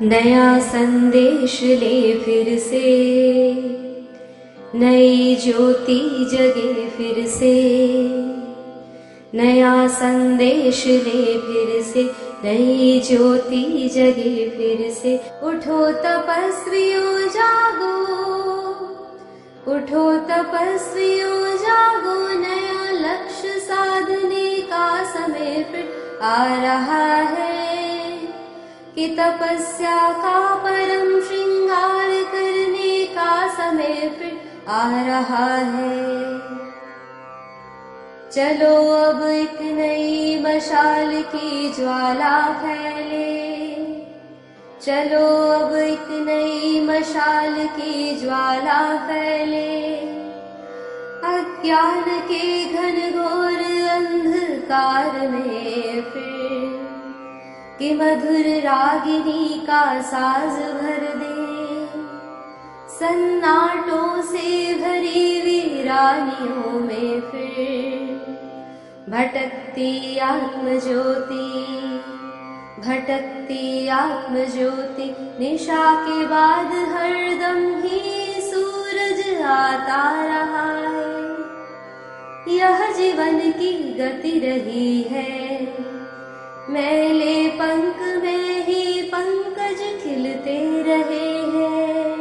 नया संदेश ले फिर से, नई ज्योति जगे फिर से। नया संदेश ले फिर से, नई ज्योति जगे फिर से। उठो तपस्वियों जागो, उठो तपस्वियों जागो। नया लक्ष्य साधने का समय फिर आ रहा है, कि तपस्या का परम श्रृंगार करने का समय फिर आ रहा है। चलो अब एक नई मशाल की ज्वाला फैले, चलो अब एक नई मशाल की ज्वाला फैले। अज्ञान के घनघोर अंधकार में फिर, कि मधुर रागिनी का साज भर दे। सन्नाटों से भरी वीरानियों में फिर भटकती आत्मज्योति, भटकती आत्मज्योति। निशा के बाद हरदम ही सूरज आता रहा है। यह जीवन की गति रही है, मैले पंख में ही पंकज खिलते रहे हैं।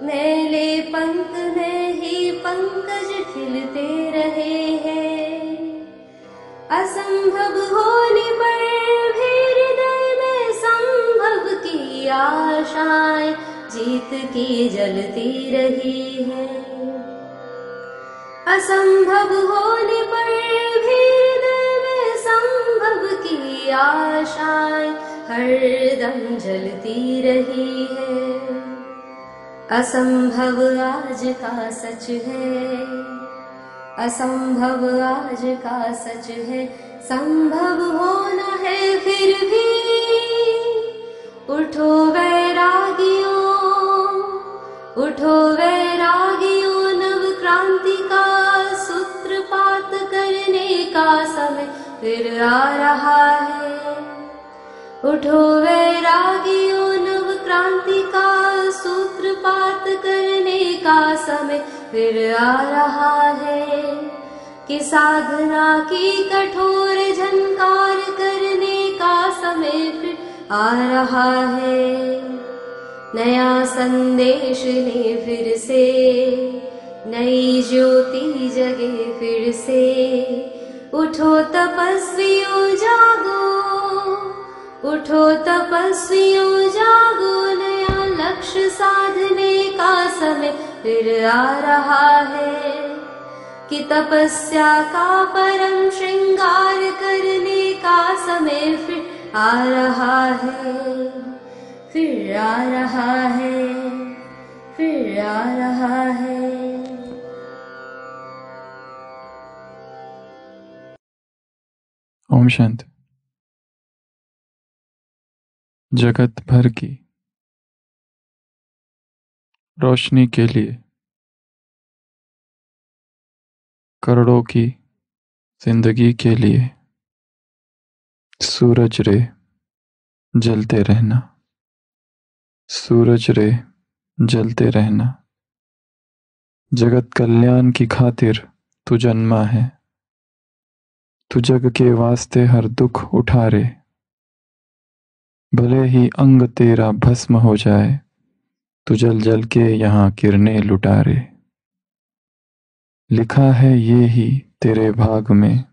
मैले पंख में ही पंकज खिलते रहे हैं। असंभव होने पर भी हृदय में संभव की आशाएं जीत की जलती रही है। असंभव होने पर भी हृदय में संभव की आशाएं हरदम जलती रही है। असंभव आज का सच है, असंभव आज का सच है। संभव होना है फिर भी, उठो वैरागियों, उठो वैरागियों। नव क्रांति का सूत्रपात करने का समय फिर आ रहा है। उठो वैरागियों, नव क्रांति का सूत्रपात करने का समय फिर आ रहा है। कि साधना की कठोर झंकार करने का समय फिर आ रहा है। नया संदेश ले फिर से, नई ज्योति जगे फिर से। उठो तपस्वियों जागो, उठो तपस्वियों जागो। नया लक्ष्य साधने का समय फिर आ रहा है, कि तपस्या का परम श्रृंगार करने का समय फिर आ रहा है, फिर आ रहा है, फिर आ रहा है। ओम शांति। जगत भर की रोशनी के लिए, करोड़ों की जिंदगी के लिए सूरज रे जलते रहना, सूरज रे जलते रहना। जगत कल्याण की खातिर तू जन्मा है, तू जग के वास्ते हर दुख उठा रे। भले ही अंग तेरा भस्म हो जाए, तू जल जल के यहाँ किरणें लुटा रे। लिखा है ये ही तेरे भाग में,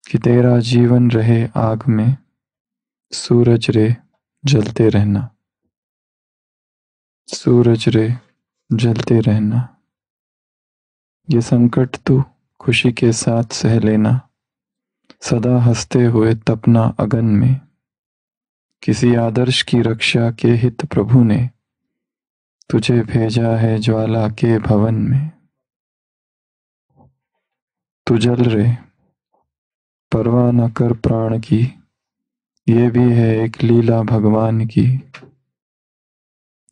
कि तेरा जीवन रहे आग में। सूरज रे जलते रहना, सूरज रे जलते रहना। ये संकट तू खुशी के साथ सह लेना, सदा हंसते हुए तपना अगन में। किसी आदर्श की रक्षा के हित प्रभु ने तुझे भेजा है ज्वाला के भवन में। तू जल रे, परवाह न कर प्राण की, ये भी है एक लीला भगवान की।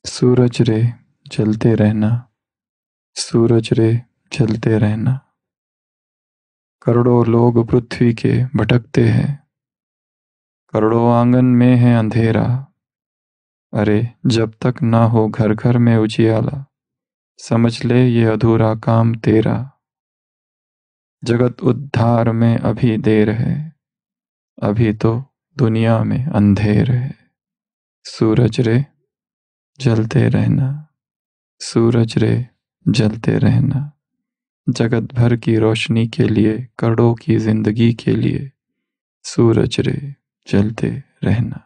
सूरज रे जलते रहना, सूरज रे जलते रहना। करोड़ों लोग पृथ्वी के भटकते हैं, करोड़ों आंगन में है अंधेरा, अरे जब तक ना हो घर घर में उजियाला, समझ ले ये अधूरा काम तेरा। जगत उद्धार में अभी देर है, अभी तो दुनिया में अंधेर है। सूरज रे जलते रहना, सूरज रे जलते रहना, जगत भर की रोशनी के लिए, करोड़ों की जिंदगी के लिए, सूरज रे जलते रहना।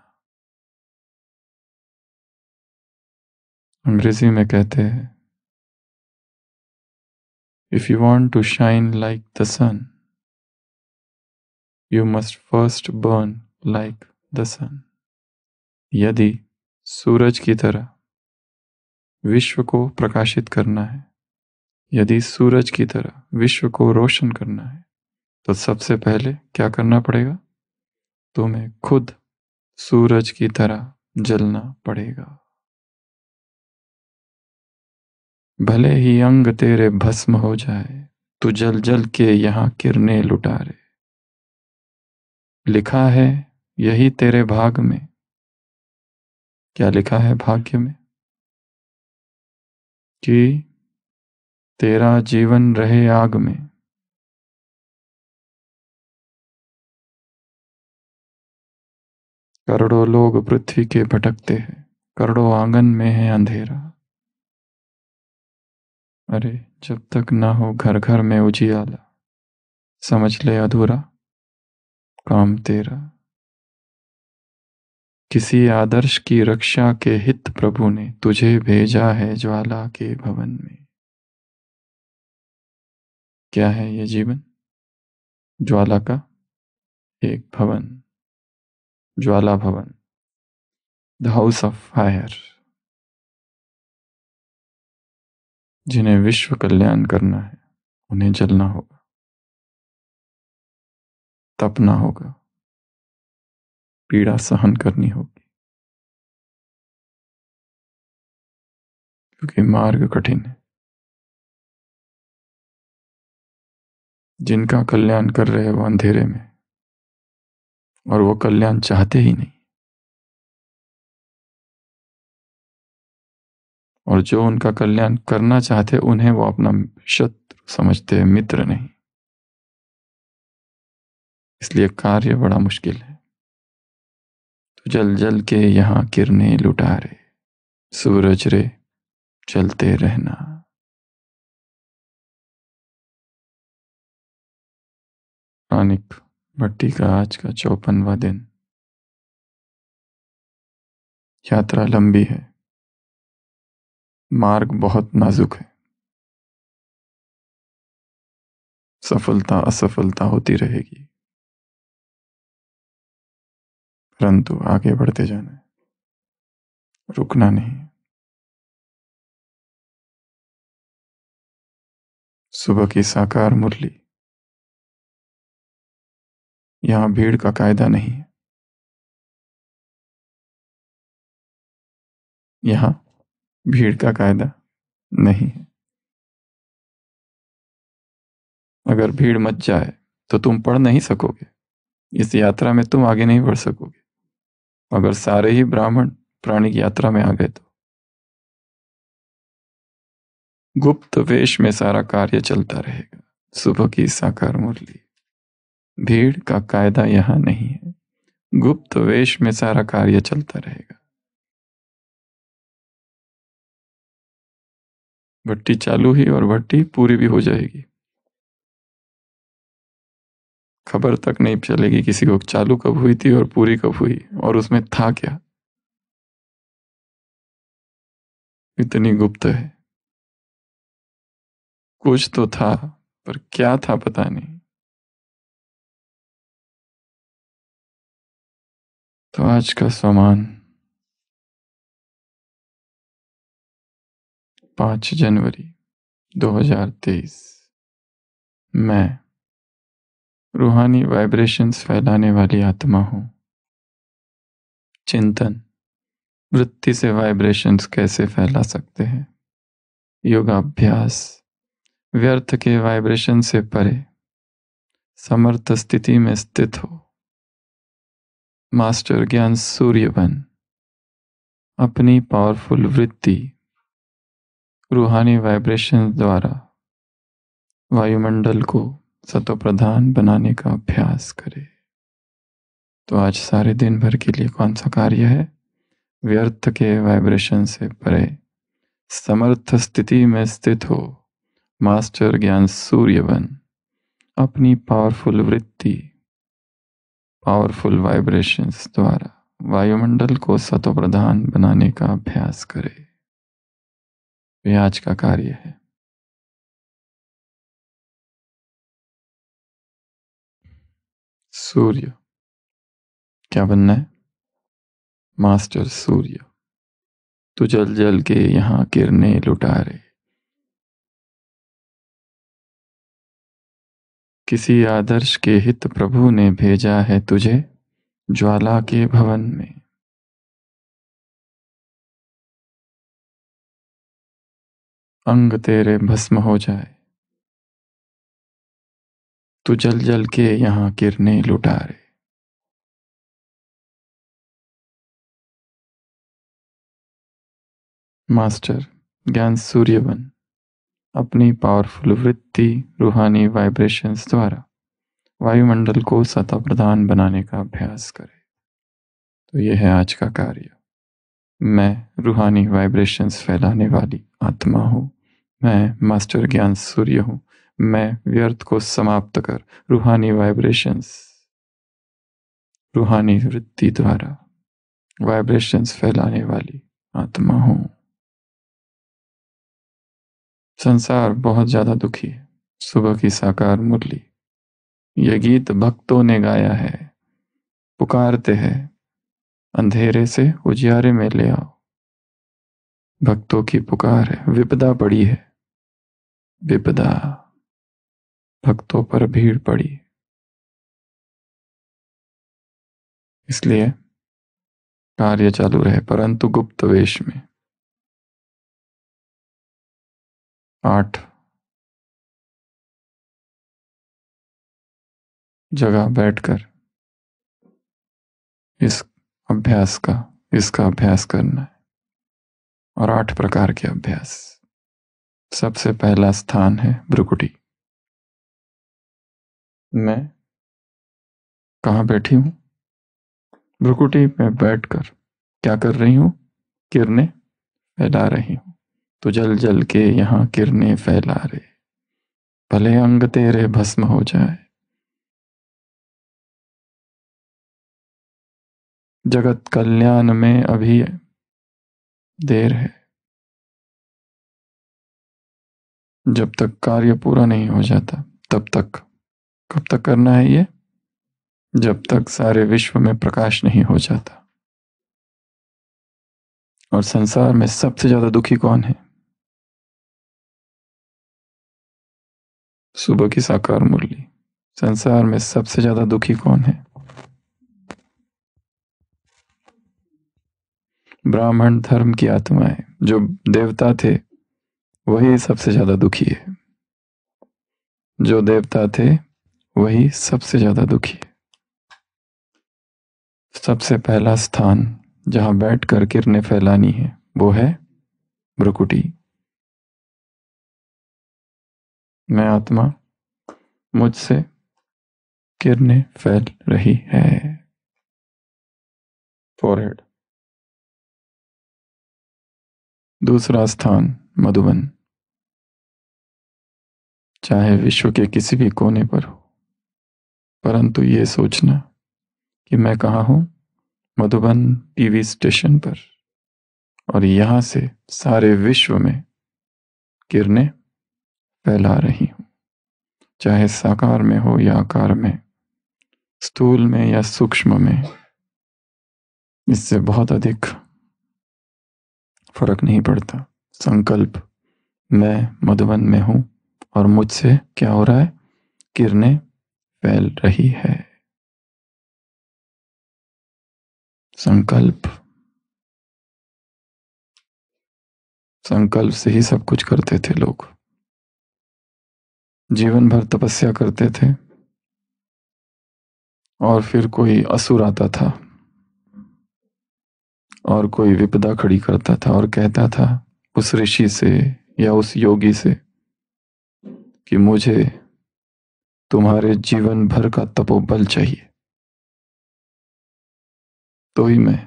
अंग्रेजी में कहते हैं, if you want to shine like the sun, you must first burn like the sun. यदि सूरज की तरह विश्व को प्रकाशित करना है, यदि सूरज की तरह विश्व को रोशन करना है, तो सबसे पहले क्या करना पड़ेगा? तुम्हें खुद सूरज की तरह जलना पड़ेगा। भले ही अंग तेरे भस्म हो जाए, तू जल जल के यहां किरणें लुटारे। लिखा है यही तेरे भाग में। क्या लिखा है भाग्य में? कि तेरा जीवन रहे आग में। करोड़ों लोग पृथ्वी के भटकते हैं, करोड़ों आंगन में है अंधेरा, अरे जब तक ना हो घर घर में उजियाला, समझ ले अधूरा काम तेरा। किसी आदर्श की रक्षा के हित प्रभु ने तुझे भेजा है ज्वाला के भवन में। क्या है ये जीवन? ज्वाला का एक भवन, ज्वाला भवन, द हाउस ऑफ फायर। जिन्हें विश्व कल्याण करना है, उन्हें जलना होगा, तपना होगा, पीड़ा सहन करनी होगी, क्योंकि मार्ग कठिन है। जिनका कल्याण कर रहे वो अंधेरे में, और वो कल्याण चाहते ही नहीं, और जो उनका कल्याण करना चाहते उन्हें वो अपना शत्रु समझते हैं, मित्र नहीं। इसलिए कार्य बड़ा मुश्किल है। तो जल जल के यहां किरणें लुटा रे, सूरज रे चलते रहना। मानिक भट्टी का आज का 54वां दिन। यात्रा लंबी है, मार्ग बहुत नाजुक है, सफलता असफलता होती रहेगी, परंतु आगे बढ़ते जाना है, रुकना नहीं। सुबह की साकार मुरली। यहां भीड़ का कायदा नहीं है, यहां भीड़ का कायदा नहीं है। अगर भीड़ मच जाए तो तुम पढ़ नहीं सकोगे, इस यात्रा में तुम आगे नहीं बढ़ सकोगे। अगर सारे ही ब्राह्मण प्राणी की यात्रा में आ गए तो गुप्त वेश में सारा कार्य चलता रहेगा। सुबह की साकार मुरली। भीड़ का कायदा यहां नहीं है, गुप्त वेश में सारा कार्य चलता रहेगा। भट्टी चालू ही और भट्टी पूरी भी हो जाएगी, खबर तक नहीं चलेगी किसी को चालू कब हुई थी और पूरी कब हुई, और उसमें था क्या। इतनी गुप्त है। कुछ तो था, पर क्या था पता नहीं। तो आज का सामान 5 जनवरी 2023। मैं रूहानी वाइब्रेशंस फैलाने वाली आत्मा हूं। चिंतन, वृत्ति से वाइब्रेशंस कैसे फैला सकते हैं। योगाभ्यास, व्यर्थ के वाइब्रेशन से परे समर्थ स्थिति में स्थित हो। मास्टर ज्ञान सूर्य बन अपनी पावरफुल वृत्ति रूहानी वाइब्रेशन द्वारा वायुमंडल को सतोप्रधान बनाने का अभ्यास करें। तो आज सारे दिन भर के लिए कौन सा कार्य है? व्यर्थ के वाइब्रेशन से परे समर्थ स्थिति में स्थित हो मास्टर ज्ञान सूर्य बन अपनी पावरफुल वृत्ति पावरफुल वाइब्रेशंस द्वारा वायुमंडल को सतोप्रधान बनाने का अभ्यास करे। यह आज का कार्य है। सूर्य क्या बनना है? मास्टर सूर्य। तू जल जल के यहां किरणें लुटा रहे। किसी आदर्श के हित प्रभु ने भेजा है तुझे ज्वाला के भवन में। अंग तेरे भस्म हो जाए, तू जल जल के यहां किरणें लुटा रहे। मास्टर ज्ञान सूर्य बन अपनी पावरफुल वृत्ति रूहानी वाइब्रेशंस द्वारा वायुमंडल को सतह प्रधान बनाने का अभ्यास करे। तो यह है आज का कार्य। मैं रूहानी वाइब्रेशंस फैलाने वाली आत्मा हूं। मैं मास्टर ज्ञान सूर्य हूं। मैं व्यर्थ को समाप्त कर रूहानी वाइब्रेशंस रूहानी वृत्ति द्वारा वाइब्रेशंस फैलाने वाली आत्मा हूं। संसार बहुत ज्यादा दुखी है। सुबह की साकार मुरली, यह गीत भक्तों ने गाया है। पुकारते हैं अंधेरे से उजियारे में ले आओ। भक्तों की पुकार है। विपदा पड़ी है, विपदा भक्तों पर भीड़ पड़ी, इसलिए कार्य चालू रहे परंतु गुप्त वेश में। 8 जगह बैठकर इसका अभ्यास करना है। और 8 प्रकार के अभ्यास। सबसे पहला स्थान है भ्रुकुटी। मैं कहाँ बैठी हूं? भ्रुकुटी में बैठकर क्या कर रही हूं? किरणें फैला रही हूं। तो जल जल के यहां किरणें फैला रहे। भले अंग तेरे भस्म हो जाए। जगत कल्याण में अभी देर है। जब तक कार्य पूरा नहीं हो जाता तब तक, कब तक करना है ये? जब तक सारे विश्व में प्रकाश नहीं हो जाता। और संसार में सबसे ज्यादा दुखी कौन है? सुबह की साकार मुरली। संसार में सबसे ज्यादा दुखी कौन है? ब्राह्मण धर्म की आत्माएं, जो देवता थे वही सबसे ज्यादा दुखी है। जो देवता थे वही सबसे ज्यादा दुखी है। सबसे पहला स्थान जहां बैठकर किरणें फैलानी है वो है भ्रुकुटी। मैं आत्मा, मुझसे किरणें फैल रही है। फोरहेड। दूसरा स्थान मधुबन। चाहे विश्व के किसी भी कोने पर हो, परंतु ये सोचना कि मैं कहाँ हूं? मधुबन टीवी स्टेशन पर। और यहां से सारे विश्व में किरणें फैला रही हूं। चाहे साकार में हो या आकार में, स्थूल में या सूक्ष्म में, इससे बहुत अधिक फर्क नहीं पड़ता। संकल्प मैं मधुबन में हूं और मुझसे क्या हो रहा है? किरणें फैल रही है। संकल्प से ही सब कुछ करते थे लोग। जीवन भर तपस्या करते थे और फिर कोई असुर आता था और कोई विपदा खड़ी करता था और कहता था उस ऋषि से या उस योगी से कि मुझे तुम्हारे जीवन भर का तपोबल चाहिए, तो ही मैं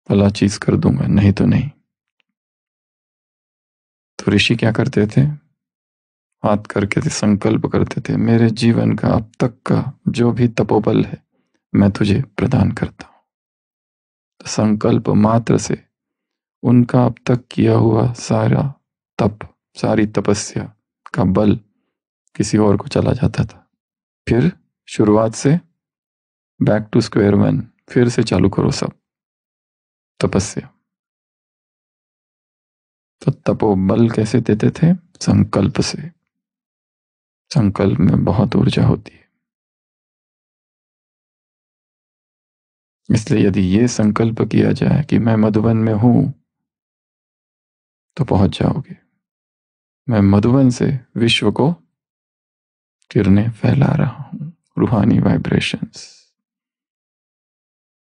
भला चीज कर दूंगा, नहीं तो नहीं। तो ऋषि क्या करते थे? हाथ करके संकल्प करते थे, मेरे जीवन का अब तक का जो भी तपोबल है मैं तुझे प्रदान करता हूं। तो संकल्प मात्र से उनका अब तक किया हुआ सारा तप, सारी तपस्या का बल किसी और को चला जाता था। फिर शुरुआत से बैक टू स्क्वायर वन, फिर से चालू करो सब तपस्या। तो तपोबल कैसे देते थे? संकल्प से। संकल्प में बहुत ऊर्जा होती है। इसलिए यदि ये संकल्प किया जाए कि मैं मधुबन में हूं, तो पहुंच जाओगे। मैं मधुबन से विश्व को किरणें फैला रहा हूं, रूहानी वाइब्रेशंस।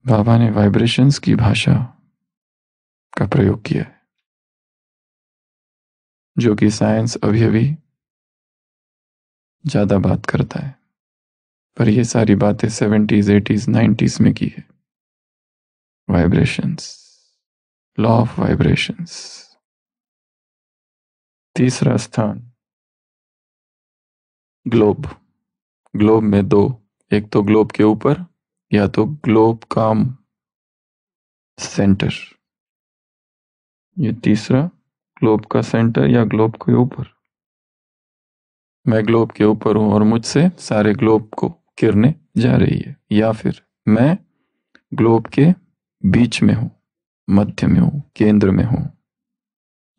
बाबा ने वाइब्रेशंस की भाषा का प्रयोग किया है, जो कि साइंस अभी अभी ज्यादा बात करता है, पर ये सारी बातें 70s, 80s, 90s में की है। Vibrations, law of vibrations. तीसरा स्थान ग्लोब। ग्लोब में दो, एक तो ग्लोब के ऊपर या तो ग्लोब का सेंटर, ये तीसरा ग्लोब का सेंटर या ग्लोब के ऊपर। मैं ग्लोब के ऊपर हूं और मुझसे सारे ग्लोब को किरणें जा रही है, या फिर मैं ग्लोब के बीच में हूं, मध्य में हूं, केंद्र में हूं,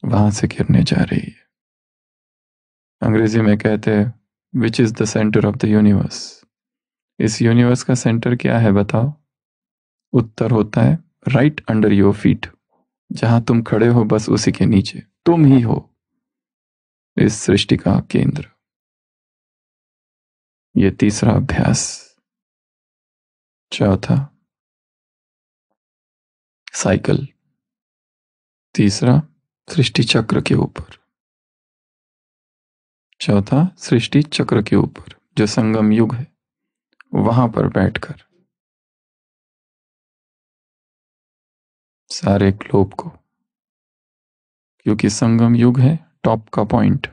वहां से किरणें जा रही है। अंग्रेजी में कहते हैं which is the centre of the universe. इस यूनिवर्स का सेंटर क्या है बताओ? उत्तर होता है राइट अंडर योर फीट। जहां तुम खड़े हो बस उसी के नीचे तुम ही हो इस सृष्टि का केंद्र। ये तीसरा अभ्यास। चौथा साइकिल। तीसरा सृष्टि चक्र के ऊपर। चौथा सृष्टि चक्र के ऊपर जो संगम युग है, वहां पर बैठकर सारे ग्लोब को, क्योंकि संगम युग है टॉप का पॉइंट।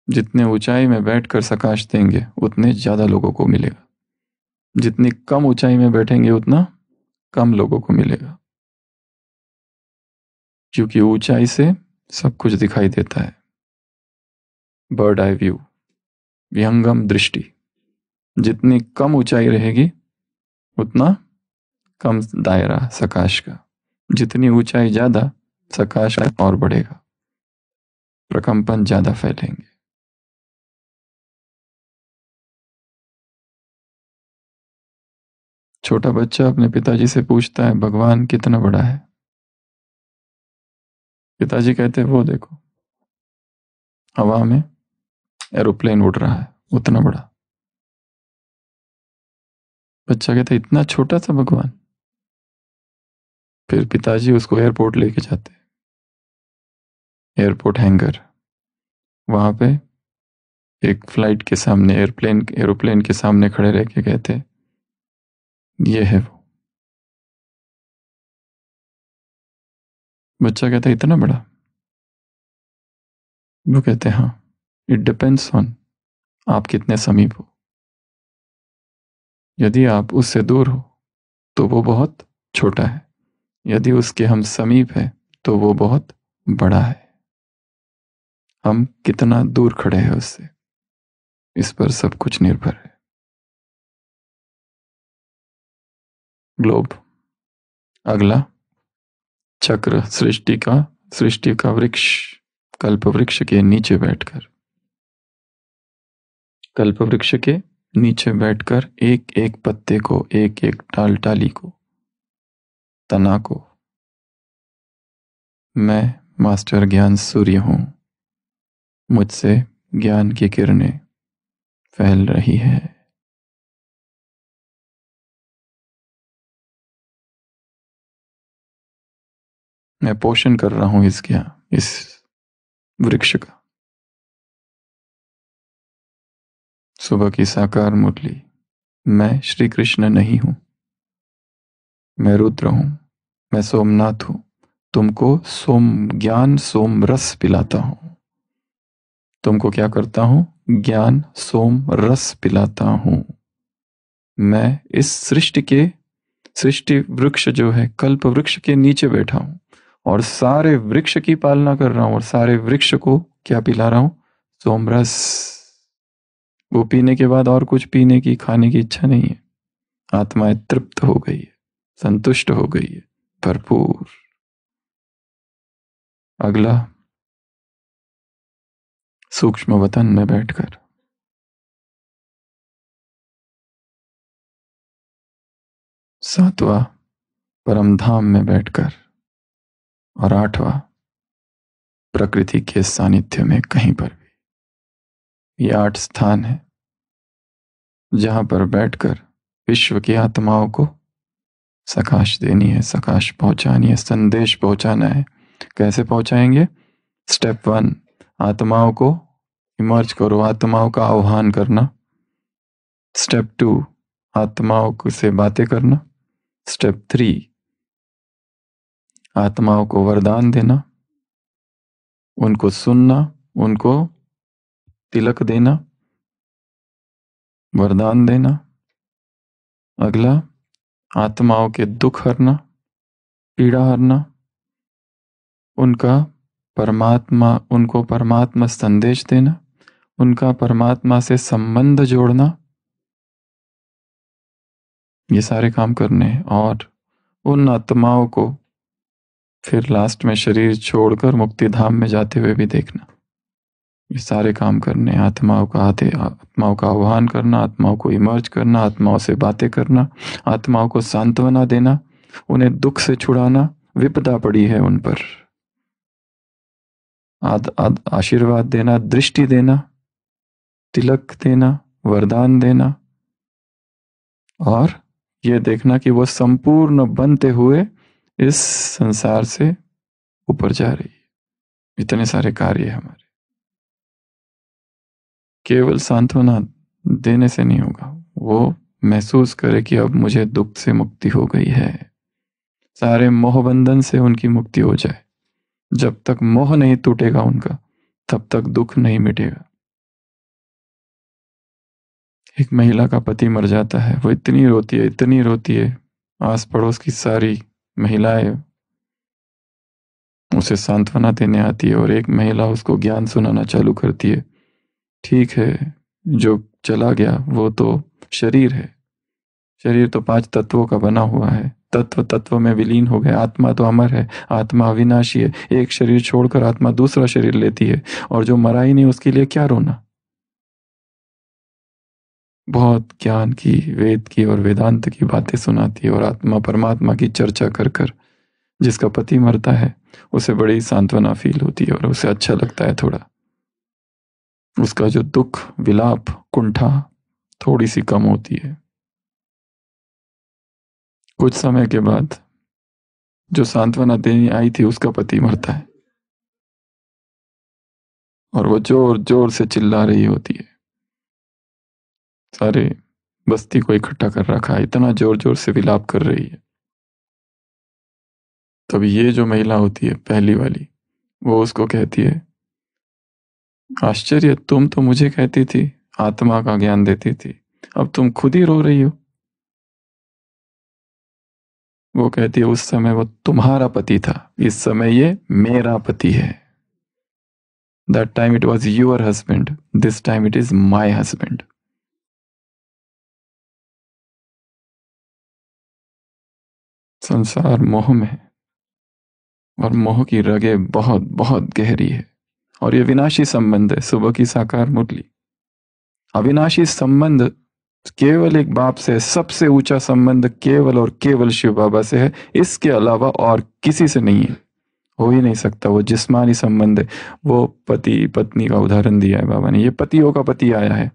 जितने ऊंचाई में बैठकर प्रकाश देंगे उतने ज्यादा लोगों को मिलेगा, जितनी कम ऊंचाई में बैठेंगे उतना कम लोगों को मिलेगा, क्योंकि ऊंचाई से सब कुछ दिखाई देता है। बर्ड आई व्यू, विहंगम दृष्टि। जितनी कम ऊंचाई रहेगी उतना कम दायरा प्रकाश का, जितनी ऊंचाई ज्यादा प्रकाश और बढ़ेगा, प्रकंपन ज्यादा फैलेंगे। छोटा बच्चा अपने पिताजी से पूछता है भगवान कितना बड़ा है? पिताजी कहते हैं वो देखो हवा में एरोप्लेन उड़ रहा है, उतना बड़ा। बच्चा कहता है इतना छोटा सा भगवान? फिर पिताजी उसको एयरपोर्ट लेके जाते, एयरपोर्ट हैंगर, वहां पे एक फ्लाइट के सामने, एरोप्लेन के सामने खड़े रह के कहते ये है वो। बच्चा कहता है इतना बड़ा? वो कहते हैं हाँ, इट डिपेंड्स ऑन आप कितने समीप हो। यदि आप उससे दूर हो तो वो बहुत छोटा है, यदि उसके हम समीप है तो वो बहुत बड़ा है। हम कितना दूर खड़े हैं उससे, इस पर सब कुछ निर्भर है। ग्लोब। अगला चक्र, सृष्टि का वृक्ष। कल्प वृक्ष के नीचे बैठकर, कल्प वृक्ष के नीचे बैठकर एक एक पत्ते को, एक एक डाली को, तना को, मैं मास्टर ज्ञान सूर्य हूं, मुझसे ज्ञान की किरणें फैल रही है। मैं पोषण कर रहा हूं इस वृक्ष का। सुबह की साकार मुरली। मैं श्री कृष्ण नहीं हूं, मैं रुद्र हूं, मैं सोमनाथ हूं, तुमको सोम ज्ञान सोम रस पिलाता हूं। तुमको क्या करता हूं? ज्ञान सोम रस पिलाता हूं। मैं इस सृष्टि वृक्ष जो है, कल्प वृक्ष के नीचे बैठा हूं और सारे वृक्ष की पालना कर रहा हूं और सारे वृक्ष को क्या पिला रहा हूं? सोमरस। वो पीने के बाद और कुछ पीने की खाने की इच्छा नहीं है। आत्मा तृप्त हो गई है, संतुष्ट हो गई है, भरपूर। अगला, सूक्ष्म वतन में बैठकर। सातवां, परम धाम में बैठकर। और आठवां, प्रकृति के सानिध्य में कहीं पर भी। ये 8 स्थान है जहां पर बैठकर विश्व की आत्माओं को सकाश देनी है, सकाश पहुंचानी है, संदेश पहुंचाना है। कैसे पहुंचाएंगे? स्टेप 1, आत्माओं को इमर्ज करो, आत्माओं का आह्वान करना। स्टेप 2, आत्माओं से बातें करना। स्टेप 3, आत्माओं को वरदान देना, उनको सुनना, उनको तिलक देना, वरदान देना। अगला, आत्माओं के दुख हरना, पीड़ा हरना, उनको परमात्मा संदेश देना, उनका परमात्मा से संबंध जोड़ना। ये सारे काम करने हैं और उन आत्माओं को फिर लास्ट में शरीर छोड़कर मुक्ति धाम में जाते हुए भी देखना। ये सारे काम करने, आत्माओं का आह्वान करना, आत्माओं को इमर्ज करना, आत्माओं से बातें करना, आत्माओं को सांत्वना देना, उन्हें दुख से छुड़ाना, विपदा पड़ी है उन पर, आशीर्वाद देना, दृष्टि देना, तिलक देना, वरदान देना और ये देखना कि वो संपूर्ण बनते हुए इस संसार से ऊपर जा रही है। इतने सारे कार्य है हमारे। केवल सांत्वना देने से नहीं होगा, वो महसूस करे कि अब मुझे दुख से मुक्ति हो गई है, सारे मोह बंधन से उनकी मुक्ति हो जाए। जब तक मोह नहीं टूटेगा उनका, तब तक दुख नहीं मिटेगा। एक महिला का पति मर जाता है, वो इतनी रोती है, आस पड़ोस की सारी महिलाएं उसे सांत्वना देने आती है और एक महिला उसको ज्ञान सुनाना चालू करती है। ठीक है, जो चला गया वो तो शरीर है, शरीर तो 5 तत्वों का बना हुआ है, तत्व में विलीन हो गए। आत्मा तो अमर है, आत्मा अविनाशी है। एक शरीर छोड़कर आत्मा दूसरा शरीर लेती है और जो मरा ही नहीं उसके लिए क्या रोना। बहुत ज्ञान की, वेद की और वेदांत की बातें सुनाती है और आत्मा परमात्मा की चर्चा कर कर जिसका पति मरता है उसे बड़ी सांत्वना फील होती है और उसे अच्छा लगता है थोड़ा। उसका जो दुख, विलाप, कुंठा थोड़ी सी कम होती है। कुछ समय के बाद जो सांत्वना देने आई थी उसका पति मरता है और वो जोर जोर से चिल्ला रही होती है, सारे बस्ती को इकट्ठा कर रखा है, इतना जोर जोर से विलाप कर रही है। तब ये जो महिला होती है पहली वाली, वो उसको कहती है, आश्चर्य, तुम तो मुझे कहती थी, आत्मा का ज्ञान देती थी, अब तुम खुद ही रो रही हो। वो कहती है, उस समय वो तुम्हारा पति था, इस समय ये मेरा पति है। That time it was your husband, this time it is my husband. संसार मोह में है और मोह की रगें बहुत बहुत गहरी है और ये विनाशी संबंध है। सुबह की साकार मुरली, अविनाशी संबंध केवल एक बाप से, सबसे ऊंचा संबंध केवल और केवल शिव बाबा से है, इसके अलावा और किसी से नहीं है, हो ही नहीं सकता। वो जिस्मानी संबंध है। वो पति पत्नी का उदाहरण दिया है बाबा ने, ये पतियों का पति आया है।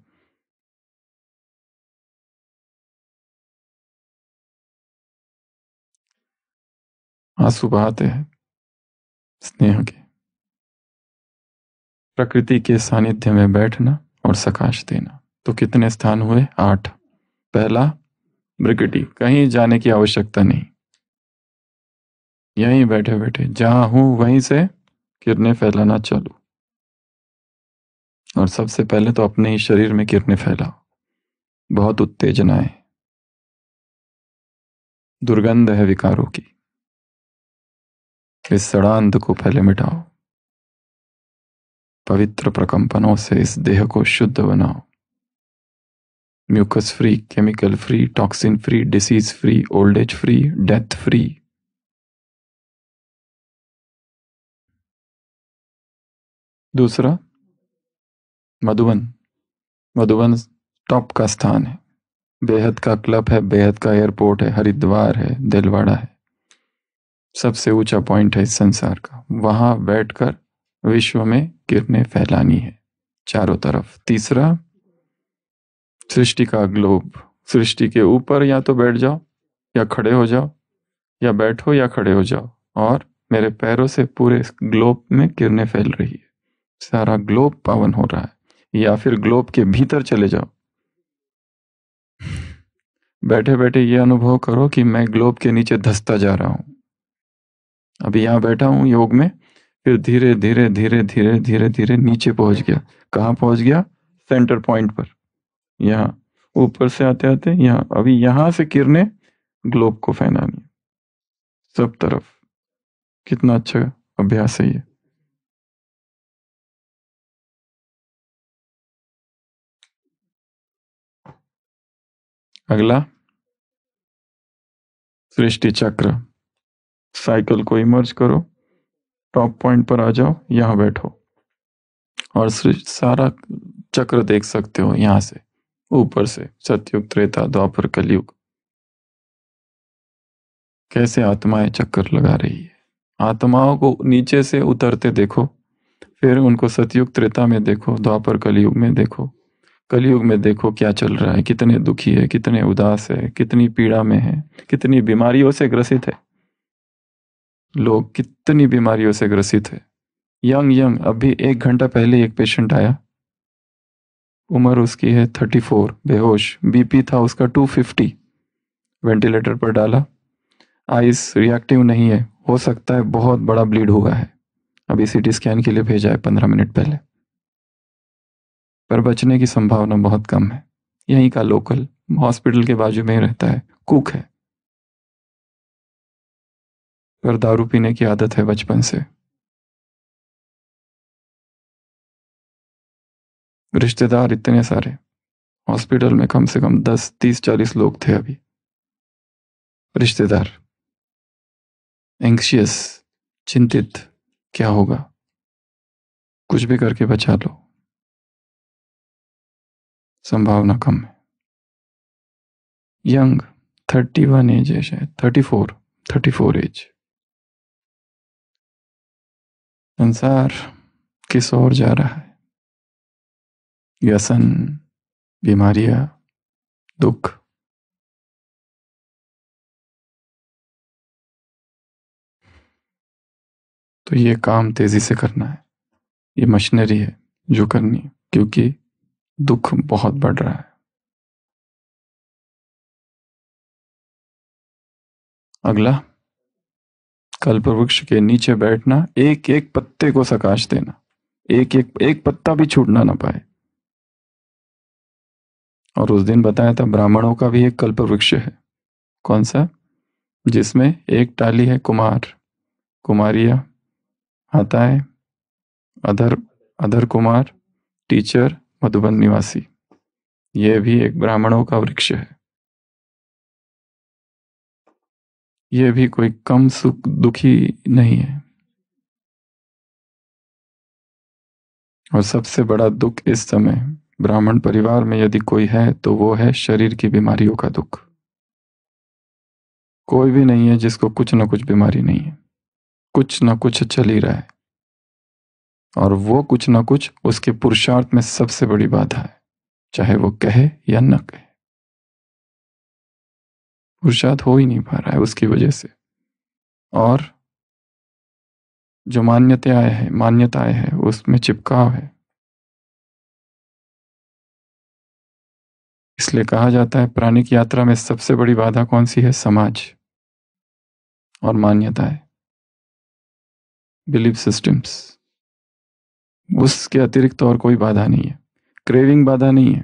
आंसू बहाते हैं स्नेह के। प्रकृति के सानिध्य में बैठना और सकाश देना। तो कितने स्थान हुए? 8। पहला प्रकृति, कहीं जाने की आवश्यकता नहीं, यहीं बैठे बैठे जहां हूं वहीं से किरणें फैलाना चालू। और सबसे पहले तो अपने ही शरीर में किरणें फैलाओ। बहुत उत्तेजना है, दुर्गंध है विकारों की, इस सड़ांध को पहले मिटाओ। पवित्र प्रकंपनों से इस देह को शुद्ध बनाओ। Mucus free, chemical free, toxin free, disease free, old age free, death free. दूसरा मधुबन। मधुबन टॉप का स्थान है, बेहद का क्लब है, बेहद का एयरपोर्ट है, हरिद्वार है, दिलवाड़ा है, सबसे ऊंचा पॉइंट है इस संसार का। वहां बैठकर विश्व में किरणें फैलानी है चारों तरफ। तीसरा सृष्टि का ग्लोब। सृष्टि के ऊपर या तो बैठ जाओ या खड़े हो जाओ, या बैठो या खड़े हो जाओ, और मेरे पैरों से पूरे ग्लोब में किरणें फैल रही है, सारा ग्लोब पावन हो रहा है। या फिर ग्लोब के भीतर चले जाओ, बैठे बैठे ये अनुभव करो कि मैं ग्लोब के नीचे धंसता जा रहा हूं। अभी यहां बैठा हूं योग में, फिर धीरे धीरे धीरे धीरे धीरे धीरे नीचे पहुंच गया। कहां पहुंच गया? सेंटर पॉइंट पर। यहां ऊपर से आते आते यहां, अभी यहां से किरणें ग्लोब को फैलानी है सब तरफ। कितना अच्छा अभ्यास है ये। अगला सृष्टि चक्र। साइकिल को इमर्ज करो, टॉप पॉइंट पर आ जाओ, यहां बैठो और सारा चक्र देख सकते हो यहां से, ऊपर से। सतयुग, त्रेता, द्वापर, कलयुग, कैसे आत्माएं चक्कर लगा रही है। आत्माओं को नीचे से उतरते देखो, फिर उनको सतयुग त्रेता में देखो, द्वापर कलयुग में देखो। कलयुग में देखो क्या चल रहा है, कितने दुखी है, कितने उदास है, कितनी पीड़ा में है, कितनी बीमारियों से ग्रसित है लोग, कितनी बीमारियों से ग्रसित है। यंग यंग, अभी 1 घंटा पहले एक पेशेंट आया, उम्र उसकी है 34, बेहोश, बीपी था उसका 250, वेंटिलेटर पर डाला, आइस रिएक्टिव नहीं है, हो सकता है बहुत बड़ा ब्लीड हुआ है, अभी सीटी स्कैन के लिए भेजा है 15 मिनट पहले, पर बचने की संभावना बहुत कम है। यहीं का लोकल, हॉस्पिटल के बाजू में ही रहता है, कुक है, पर दारू पीने की आदत है बचपन से। रिश्तेदार इतने सारे, हॉस्पिटल में कम से कम 10, 30, 40 लोग थे अभी। रिश्तेदार एंग्शियस, चिंतित, क्या होगा, कुछ भी करके बचा लो, संभावना कम है। यंग 31 एज है शायद, 34 एज। संसार किस ओर जा रहा है? व्यसन, बीमारियां, दुख। तो ये काम तेजी से करना है, ये मशीनरी है जो करनी है, क्योंकि दुख बहुत बढ़ रहा है। अगला कल्प वृक्ष के नीचे बैठना, एक एक पत्ते को सकाश देना, एक पत्ता भी छूटना ना पाए। और उस दिन बताया था ब्राह्मणों का भी एक कल्प वृक्ष है। कौन सा? जिसमें एक टाली है कुमार, कुमारिया, माताएं, अधर अधर कुमार, टीचर, मधुबन निवासी। यह भी एक ब्राह्मणों का वृक्ष है। यह भी कोई कम सुख दुखी नहीं है। और सबसे बड़ा दुख इस समय ब्राह्मण परिवार में यदि कोई है तो वो है शरीर की बीमारियों का दुख। कोई भी नहीं है जिसको कुछ ना कुछ बीमारी नहीं है, कुछ ना कुछ चल ही रहा है, और वो कुछ ना कुछ उसके पुरुषार्थ में सबसे बड़ी बाधा है, चाहे वो कहे या न कहे। पुरुषार्थ हो ही नहीं पा रहा है उसकी वजह से। और जो मान्यताएं हैं उसमें चिपकाव है। इसलिए कहा जाता है प्राणिक यात्रा में सबसे बड़ी बाधा कौन सी है? समाज और मान्यताएं, बिलीफ सिस्टम्स। उसके अतिरिक्त और कोई बाधा नहीं है। क्रेविंग बाधा नहीं है,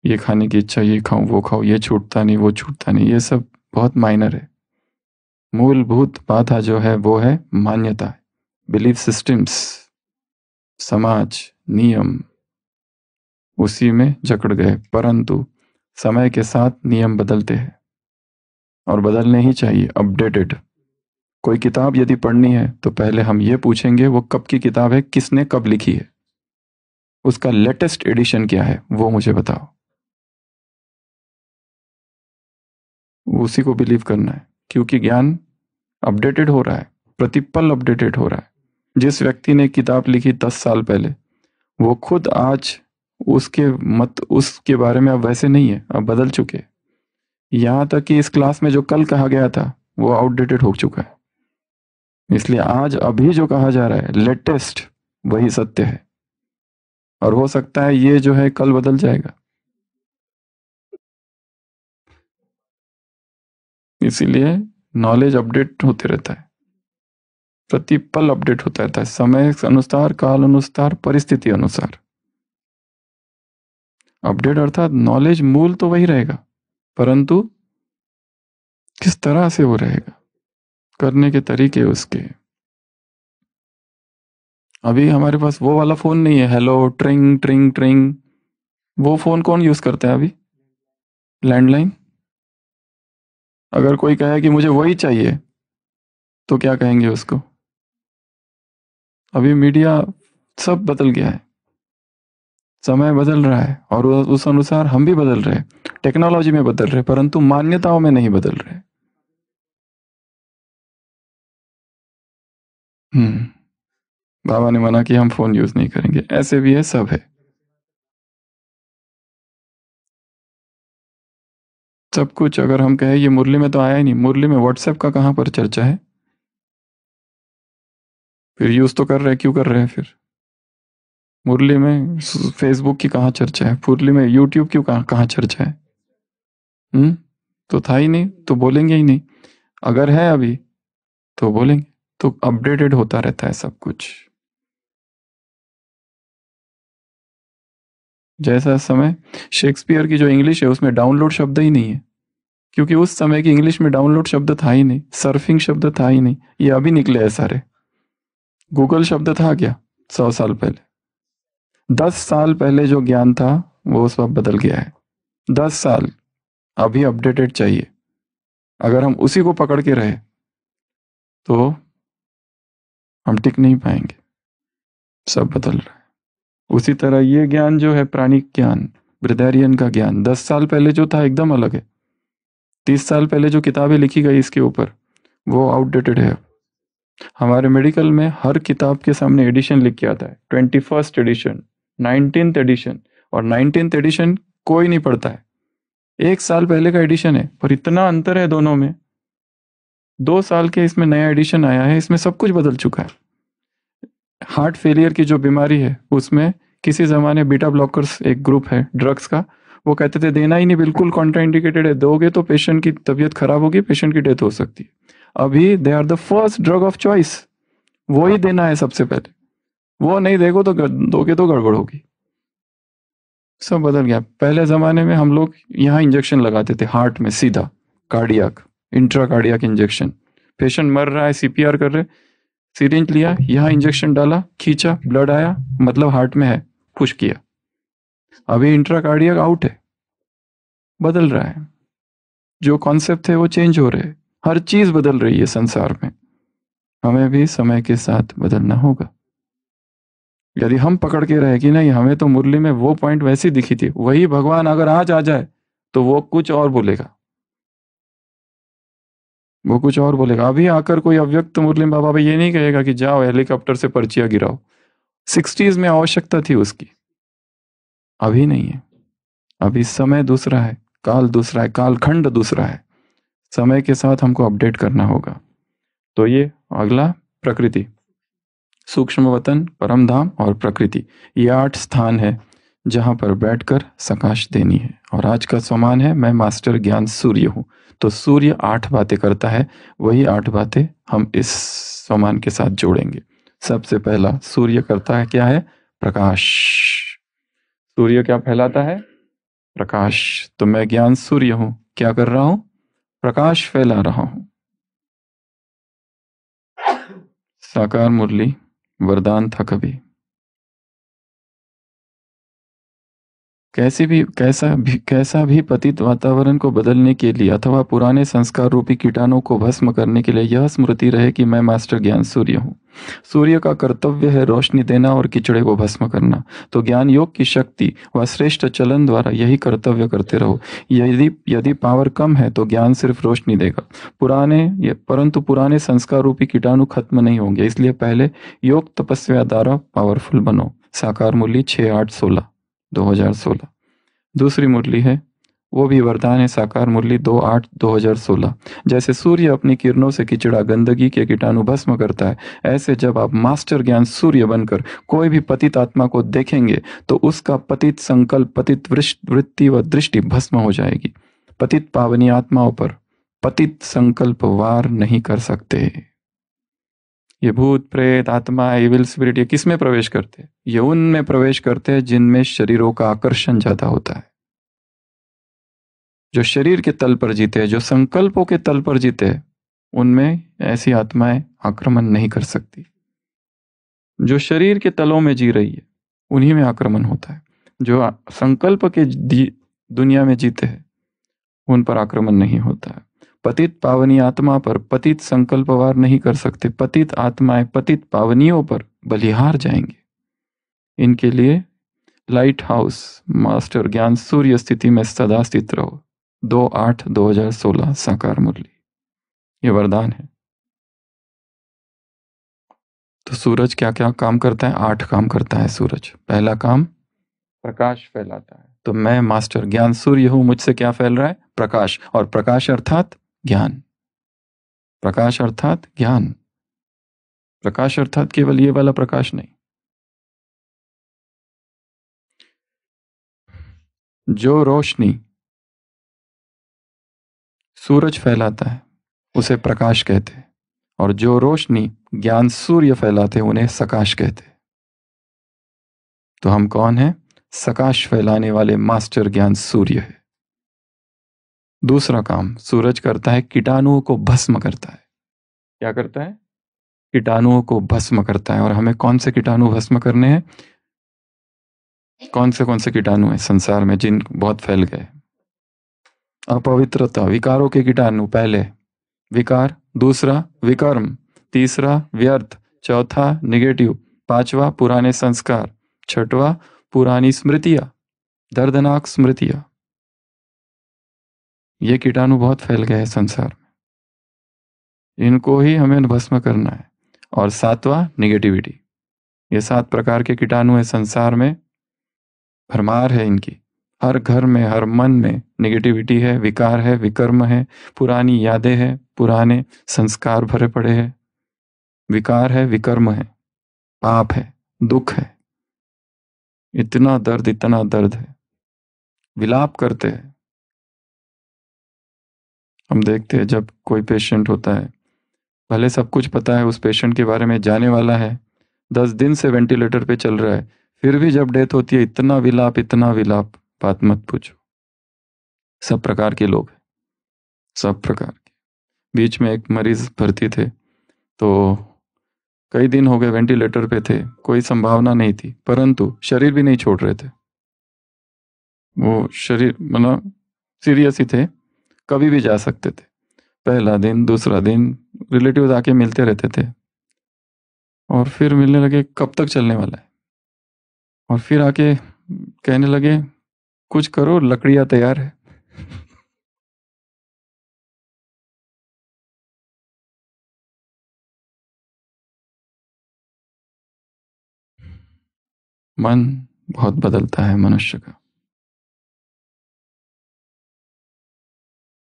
ये खाने की इच्छा, ये खाऊं वो खाऊं, ये छूटता नहीं वो छूटता नहीं, ये सब बहुत माइनर है। मूलभूत बाधा जो है वो है मान्यता, बिलीफ सिस्टम्स, समाज, नियम, उसी में जकड़ गए। परंतु समय के साथ नियम बदलते हैं और बदलने ही चाहिए, अपडेटेड। कोई किताब यदि पढ़नी है तो पहले हम ये पूछेंगे वो कब की किताब है, किसने कब लिखी है, उसका लेटेस्ट एडिशन क्या है वो मुझे बताओ। उसी को बिलीव करना है, क्योंकि ज्ञान अपडेटेड हो रहा है, प्रतिपल अपडेटेड हो रहा है। जिस व्यक्ति ने किताब लिखी 10 साल पहले, वो खुद आज उसके बारे में अब वैसे नहीं है, अब बदल चुके। यहां तक कि इस क्लास में जो कल कहा गया था वो आउटडेटेड हो चुका है। इसलिए आज अभी जो कहा जा रहा है लेटेस्ट, वही सत्य है। और हो सकता है ये जो है कल बदल जाएगा। इसीलिए नॉलेज अपडेट होते रहता है, प्रतिपल अपडेट होता रहता है, समय अनुसार, काल अनुसार, परिस्थिति अनुसार। अपडेट अर्थात नॉलेज मूल तो वही रहेगा, परंतु किस तरह से वो रहेगा, करने के तरीके उसके। अभी हमारे पास वो वाला फोन नहीं है, हेलो ट्रिंग ट्रिंग ट्रिंग। वो फोन कौन यूज करता है अभी? लैंडलाइन। अगर कोई कहे कि मुझे वही चाहिए तो क्या कहेंगे उसको? अभी मीडिया सब बदल गया है, समय बदल रहा है और उस अनुसार हम भी बदल रहे हैं, टेक्नोलॉजी में बदल रहे, परंतु मान्यताओं में नहीं बदल रहे। बाबा ने मना किया हम फोन यूज नहीं करेंगे, ऐसे भी है, सब है। सब कुछ अगर हम कहें ये मुरली में तो आया ही नहीं, मुरली में व्हाट्सएप का कहां पर चर्चा है? फिर यूज तो कर रहे, क्यों कर रहे हैं फिर? मुरली में फेसबुक की कहाँ चर्चा है? मुरली में यूट्यूब की कहाँ चर्चा है? तो था ही नहीं, तो बोलेंगे ही नहीं। अगर है अभी तो बोलेंगे। तो अपडेटेड होता रहता है सब कुछ। जैसा समय, शेक्सपियर की जो इंग्लिश है उसमें डाउनलोड शब्द ही नहीं है, क्योंकि उस समय की इंग्लिश में डाउनलोड शब्द था ही नहीं, सर्फिंग शब्द था ही नहीं। ये अभी निकले हैं सारे। गूगल शब्द था क्या 100 साल पहले? 10 साल पहले जो ज्ञान था वो सब बदल गया है। 10 साल अभी अपडेटेड चाहिए। अगर हम उसी को पकड़ के रहे तो हम टिक नहीं पाएंगे, सब बदल रहा है। उसी तरह ये ज्ञान जो है, प्राणिक ज्ञान, ब्रिदेरियन का ज्ञान, 10 साल पहले जो था एकदम अलग है। 30 साल पहले जो किताबें लिखी गई इसके ऊपर, वो आउटडेटेड है। हमारे मेडिकल में हर किताब के सामने एडिशन लिख के आता है, 21st एडिशन, 19th एडिशन, और 19th एडिशन कोई नहीं पढ़ता है। 1 साल पहले का एडिशन है, पर इतना अंतर है दोनों में। 2 साल के इसमें नया एडिशन आया है, इसमें सब कुछ बदल चुका है। हार्ट फेलियर की जो बीमारी है उसमें किसी जमाने बीटा ब्लॉकर्स एक ग्रुप है ड्रग्स का, वो कहते थे देना ही नहीं, बिल्कुल कॉन्ट्राइंडिकेटेड है, दोगे तो पेशेंट की तबीयत खराब होगी, पेशेंट की डेथ हो सकती है। अभी they are the first drug of choice, वो ही देना है सबसे पहले। वो नहीं दोगे तो गड़बड़ होगी। सब बदल गया। पहले जमाने में हम लोग यहाँ इंजेक्शन लगाते थे हार्ट में, सीधा cardiac, intra cardiac injection. Patient मर रहा है, सीपीआर कर रहे, सिरिंज लिया, यहाँ इंजेक्शन डाला, खींचा, ब्लड आया, मतलब हार्ट में है, पुश किया। अभी इंट्रा कार्डियक आउट है, बदल रहा है। जो कॉन्सेप्ट थे वो चेंज हो रहे हैं, हर चीज बदल रही है संसार में। हमें भी समय के साथ बदलना होगा। यदि हम पकड़ के रहे कि नहीं हमें तो मुरली में वो पॉइंट वैसी दिखी थी, वही भगवान अगर आज आ जाए तो वो कुछ और बोलेगा, वो कुछ और बोलेगा। अभी आकर कोई अव्यक्त मुरली में बाबा ये नहीं कहेगा कि जाओ हेलीकॉप्टर से पर्चियां गिराओ। 60s में आवश्यकता थी उसकी, अभी नहीं है। अभी समय दूसरा है, काल दूसरा है, कालखंड दूसरा है। समय के साथ हमको अपडेट करना होगा। तो ये अगला प्रकृति, सूक्ष्म वतन, परम धाम और प्रकृति, ये 8 स्थान है जहाँ पर बैठकर सकाश देनी है। और आज का सम्मान है मैं मास्टर ज्ञान सूर्य हूँ। तो सूर्य 8 बातें करता है, वही 8 बातें हम इस सम्मान के साथ जोड़ेंगे। सबसे पहला सूर्य करता है क्या है? प्रकाश। सूर्य क्या फैलाता है? प्रकाश। तो मैं ज्ञान सूर्य हूँ, क्या कर रहा हूँ? प्रकाश फैला रहा हूँ। साकार मुरली वरदान था कभी, कैसा भी पतित वातावरण को बदलने के लिए अथवा पुराने संस्कार रूपी कीटाणु को भस्म करने के लिए यह स्मृति रहे कि मैं मास्टर ज्ञान सूर्य हूँ। सूर्य का कर्तव्य है रोशनी देना और कीचड़े को भस्म करना। तो ज्ञान योग की शक्ति व श्रेष्ठ चलन द्वारा यही कर्तव्य करते रहो। यदि यदि पावर कम है तो ज्ञान सिर्फ रोशनी देगा, परंतु पुराने संस्कार रूपी कीटाणु खत्म नहीं होंगे। इसलिए पहले योग तपस्या द्वारा पावरफुल बनो। साकार मुरली 6/8/16 2016। दूसरी मुरली है, वो भी वरदान है, साकार मुरली 2/8/2016। जैसे सूर्य अपनी किरणों से कीचड़ा गंदगी के कीटाणु भस्म करता है, ऐसे जब आप मास्टर ज्ञान सूर्य बनकर कोई भी पतित आत्मा को देखेंगे तो उसका पतित संकल्प, पतित वृत्ति व दृष्टि भस्म हो जाएगी। पतित पावनी आत्माओं पर पतित संकल्प वार नहीं कर सकते। ये भूत प्रेत आत्मा इविल स्पिरिट ये किस में प्रवेश करते हैं? ये उनमें प्रवेश करते हैं जिनमें शरीरों का आकर्षण ज्यादा होता है, जो शरीर के तल पर जीते हैं, जो संकल्पों के तल पर जीते हैं, उनमें ऐसी आत्माएं आक्रमण नहीं कर सकती। जो शरीर के तलों में जी रही है उन्हीं में आक्रमण होता है। जो संकल्प के दुनिया में जीते हैं उन पर आक्रमण नहीं होता है। पतित पावनी आत्मा पर पतित संकल्प वार नहीं कर सकते। पतित आत्माएं पतित पावनियों पर बलिहार जाएंगे। इनके लिए लाइट हाउस मास्टर ज्ञान सूर्य स्थिति में सदा स्थित रहो। 2/8/2016 साकार मुरली, ये वरदान है। तो सूरज क्या क्या काम करता है? 8 काम करता है सूरज। पहला काम प्रकाश फैलाता है। तो मैं मास्टर ज्ञान सूर्य हूं, मुझसे क्या फैल रहा है? प्रकाश। और प्रकाश अर्थात ज्ञान। प्रकाश अर्थात ज्ञान। प्रकाश अर्थात केवल ये वाला प्रकाश नहीं। जो रोशनी सूरज फैलाता है उसे प्रकाश कहते हैं, और जो रोशनी ज्ञान सूर्य फैलाते हैं उन्हें सकाश कहते हैं। तो हम कौन हैं? सकाश फैलाने वाले मास्टर ज्ञान सूर्य है। दूसरा काम सूरज करता है, कीटाणुओं को भस्म करता है। क्या करता है? कीटाणुओं को भस्म करता है। और हमें कौन से कीटाणु भस्म करने हैं? कौन से कीटाणु हैं संसार में जिन बहुत फैल गए? अपवित्रता, विकारों के कीटाणु। पहले विकार, दूसरा विकर्म, तीसरा व्यर्थ, चौथा निगेटिव, पांचवा पुराने संस्कार, छठवा पुरानी स्मृतियां, दर्दनाक स्मृतियां। ये कीटाणु बहुत फैल गए हैं संसार में, इनको ही हमें भस्म करना है। और सातवां निगेटिविटी। ये 7 प्रकार के कीटाणु है संसार में, भरमार है इनकी। हर घर में, हर मन में निगेटिविटी है, विकार है, विकर्म है, पुरानी यादें हैं, पुराने संस्कार भरे पड़े हैं, विकार है, विकर्म है, पाप है, दुख है। इतना दर्द है। विलाप करते हैं। हम देखते हैं जब कोई पेशेंट होता है, भले सब कुछ पता है उस पेशेंट के बारे में, जाने वाला है, 10 दिन से वेंटिलेटर पे चल रहा है, फिर भी जब डेथ होती है इतना विलाप, बात मत पूछो। सब प्रकार के लोग हैं, सब प्रकार के। बीच में एक मरीज भर्ती थे, तो कई दिन हो गए वेंटिलेटर पे थे, कोई संभावना नहीं थी, परंतु शरीर भी नहीं छोड़ रहे थे। वो शरीर मतलब सीरियस ही थे, कभी भी जा सकते थे। पहला दिन, दूसरा दिन रिलेटिव्स आके मिलते रहते थे, और फिर मिलने लगे कब तक चलने वाला है, और फिर आके कहने लगे कुछ करो, लकड़ियां तैयार है। मन बहुत बदलता है मनुष्य का।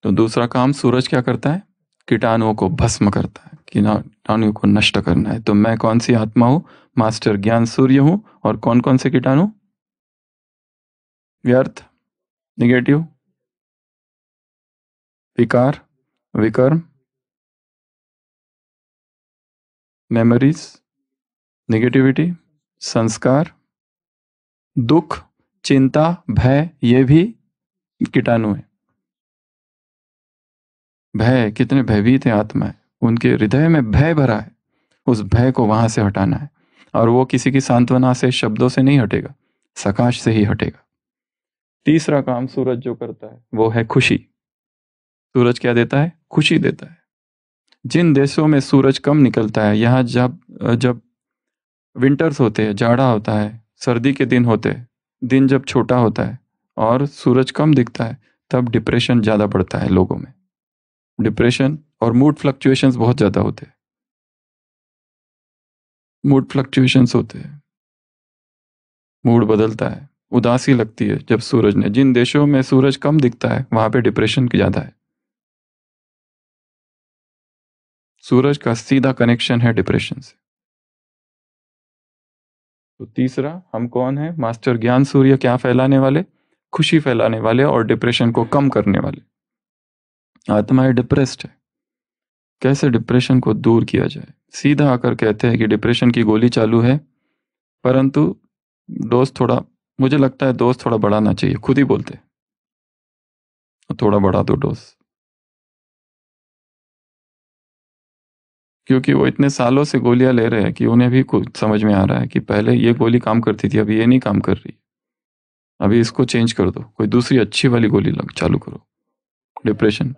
तो दूसरा काम सूरज क्या करता है? कीटाणुओं को भस्म करता है। कीटाणु को नष्ट करना है। तो मैं कौन सी आत्मा हूं? मास्टर ज्ञान सूर्य हूं। और कौन कौन से कीटाणु? व्यर्थ, निगेटिव, विकार, विकर्म, मेमोरीज, नेगेटिविटी, संस्कार, दुख, चिंता, भय, ये भी कीटाणु है। भय, कितने भयभीत है आत्माएं, उनके हृदय में भय भरा है, उस भय को वहां से हटाना है। और वो किसी की सांत्वना से, शब्दों से नहीं हटेगा, सकाश से ही हटेगा। तीसरा काम सूरज जो करता है वो है खुशी। सूरज क्या देता है? खुशी देता है। जिन देशों में सूरज कम निकलता है, यहाँ जब जब विंटर्स होते हैं, जाड़ा होता है, सर्दी के दिन होते हैं, दिन जब छोटा होता है और सूरज कम दिखता है, तब डिप्रेशन ज़्यादा बढ़ता है लोगों में। डिप्रेशन और मूड फ्लक्चुएशंस बहुत ज़्यादा होते हैं। मूड फ्लक्चुएशंस होते हैं, मूड बदलता है, उदासी लगती है जब सूरज ने। जिन देशों में सूरज कम दिखता है वहां पे डिप्रेशन ज़्यादा है। सूरज का सीधा कनेक्शन है डिप्रेशन से। तो तीसरा, हम कौन है? मास्टर ज्ञान सूर्य। क्या फैलाने वाले? खुशी फैलाने वाले और डिप्रेशन को कम करने वाले। आत्माएं डिप्रेस्ड है, कैसे डिप्रेशन को दूर किया जाए? सीधा आकर कहते हैं कि डिप्रेशन की गोली चालू है, परंतु डोज थोड़ा, मुझे लगता है डोज थोड़ा बढ़ाना चाहिए। खुद ही बोलते हैं थोड़ा बढ़ा दो डोज, क्योंकि वो इतने सालों से गोलियां ले रहे हैं कि उन्हें भी कुछ समझ में आ रहा है कि पहले ये गोली काम करती थी, अभी ये नहीं काम कर रही, अभी इसको चेंज कर दो, कोई दूसरी अच्छी वाली गोली चालू करो डिप्रेशन।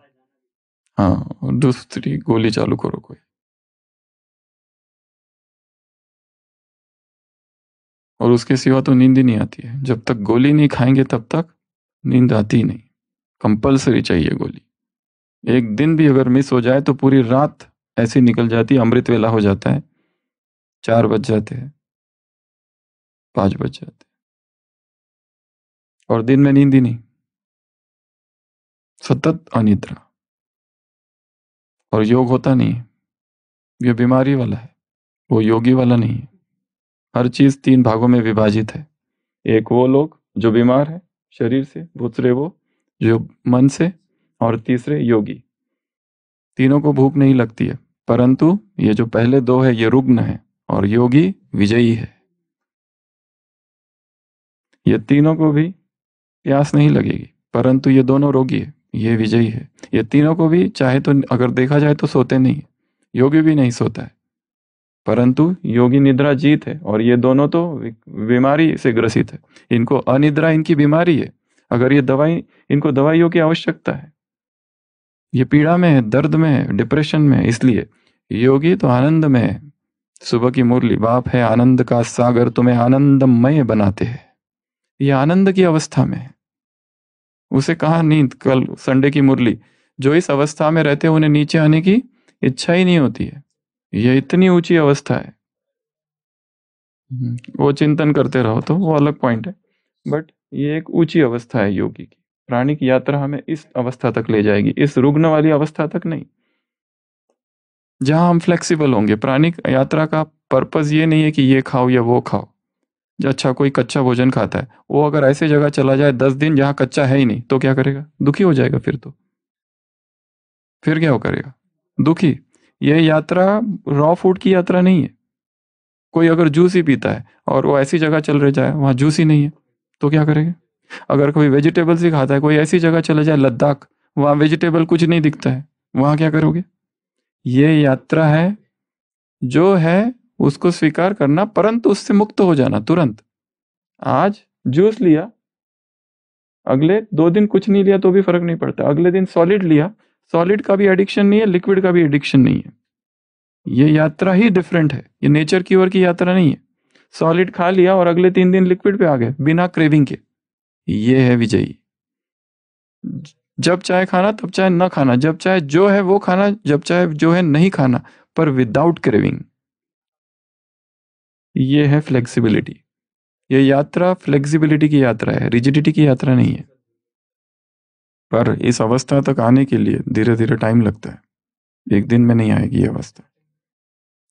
हाँ, दूसरी गोली चालू करो कोई। और उसके सिवा तो नींद ही नहीं आती है। जब तक गोली नहीं खाएंगे तब तक नींद आती ही नहीं। कंपलसरी चाहिए गोली। एक दिन भी अगर मिस हो जाए तो पूरी रात ऐसी निकल जाती है, अमृत वेला हो जाता है, 4 बज जाते हैं, 5 बज जाते हैं, और दिन में नींद ही नहीं, सतत अनिद्रा। और योग होता नहीं है, ये बीमारी वाला है, वो योगी वाला नहीं है। हर चीज 3 भागों में विभाजित है। एक वो लोग जो बीमार है शरीर से, दूसरे वो जो मन से, और तीसरे योगी। तीनों को भूख नहीं लगती है, परंतु ये जो पहले 2 है ये रुग्ण है और योगी विजयी है। ये तीनों को भी प्यास नहीं लगेगी, परंतु ये दोनों रोगी है, ये विजयी है। ये तीनों को भी चाहे तो अगर देखा जाए तो सोते नहीं है, योगी भी नहीं सोता है, परंतु योगी निद्रा जीत है, और ये दोनों तो बीमारी से ग्रसित है। इनको अनिद्रा इनकी बीमारी है। अगर ये दवाई, इनको दवाइयों की आवश्यकता है, ये पीड़ा में है, दर्द में है, डिप्रेशन में है। इसलिए योगी तो आनंद में है। सुबह की मुरली, बाप है आनंद का सागर, तुम्हें आनंदमय बनाते हैं। ये आनंद की अवस्था में है। उसे कहा नींद, कल संडे की मुरली, जो इस अवस्था में रहते हैं उन्हें नीचे आने की इच्छा ही नहीं होती है। ये इतनी ऊंची अवस्था है। वो चिंतन करते रहो तो वो अलग पॉइंट है, बट ये एक ऊंची अवस्था है योगी की। प्राणिक यात्रा हमें इस अवस्था तक ले जाएगी, इस रुग्ण वाली अवस्था तक नहीं, जहां हम फ्लेक्सिबल होंगे। प्राणिक यात्रा का पर्पस ये नहीं है कि ये खाओ या वो खाओ। जो अच्छा कोई कच्चा भोजन खाता है, वो अगर ऐसे जगह चला जाए 10 दिन जहां कच्चा है ही नहीं, तो क्या करेगा? दुखी हो जाएगा। फिर क्या हो करेगा? दुखी। यह यात्रा रॉ फूड की यात्रा नहीं है। कोई अगर जूस ही पीता है और वो ऐसी जगह चल रहे जाए वहां जूस ही नहीं है, तो क्या करेगा? अगर कोई वेजिटेबल्स ही खाता है, कोई ऐसी जगह चले जाए लद्दाख, वहां वेजिटेबल कुछ नहीं दिखता है, वहां क्या करोगे? ये यात्रा है, जो है उसको स्वीकार करना, परंतु उससे मुक्त हो जाना तुरंत। आज जूस लिया, अगले 2 दिन कुछ नहीं लिया तो भी फर्क नहीं पड़ता। अगले दिन सॉलिड लिया, सॉलिड का भी एडिक्शन नहीं है, लिक्विड का भी एडिक्शन नहीं है। ये यात्रा ही डिफरेंट है, ये नेचर की ओर की यात्रा नहीं है। सॉलिड खा लिया और अगले 3 दिन लिक्विड पे आ गए बिना क्रेविंग के, ये है विजयी। जब चाहे खाना, तब चाहे ना खाना, जब चाहे जो है वो खाना, जब चाहे जो है नहीं खाना, पर विदाउट क्रेविंग। ये है फ्लेक्सिबिलिटी। ये यात्रा फ्लेक्सिबिलिटी की यात्रा है, रिजिडिटी की यात्रा नहीं है। पर इस अवस्था तक आने के लिए धीरे धीरे टाइम लगता है, एक दिन में नहीं आएगी ये अवस्था।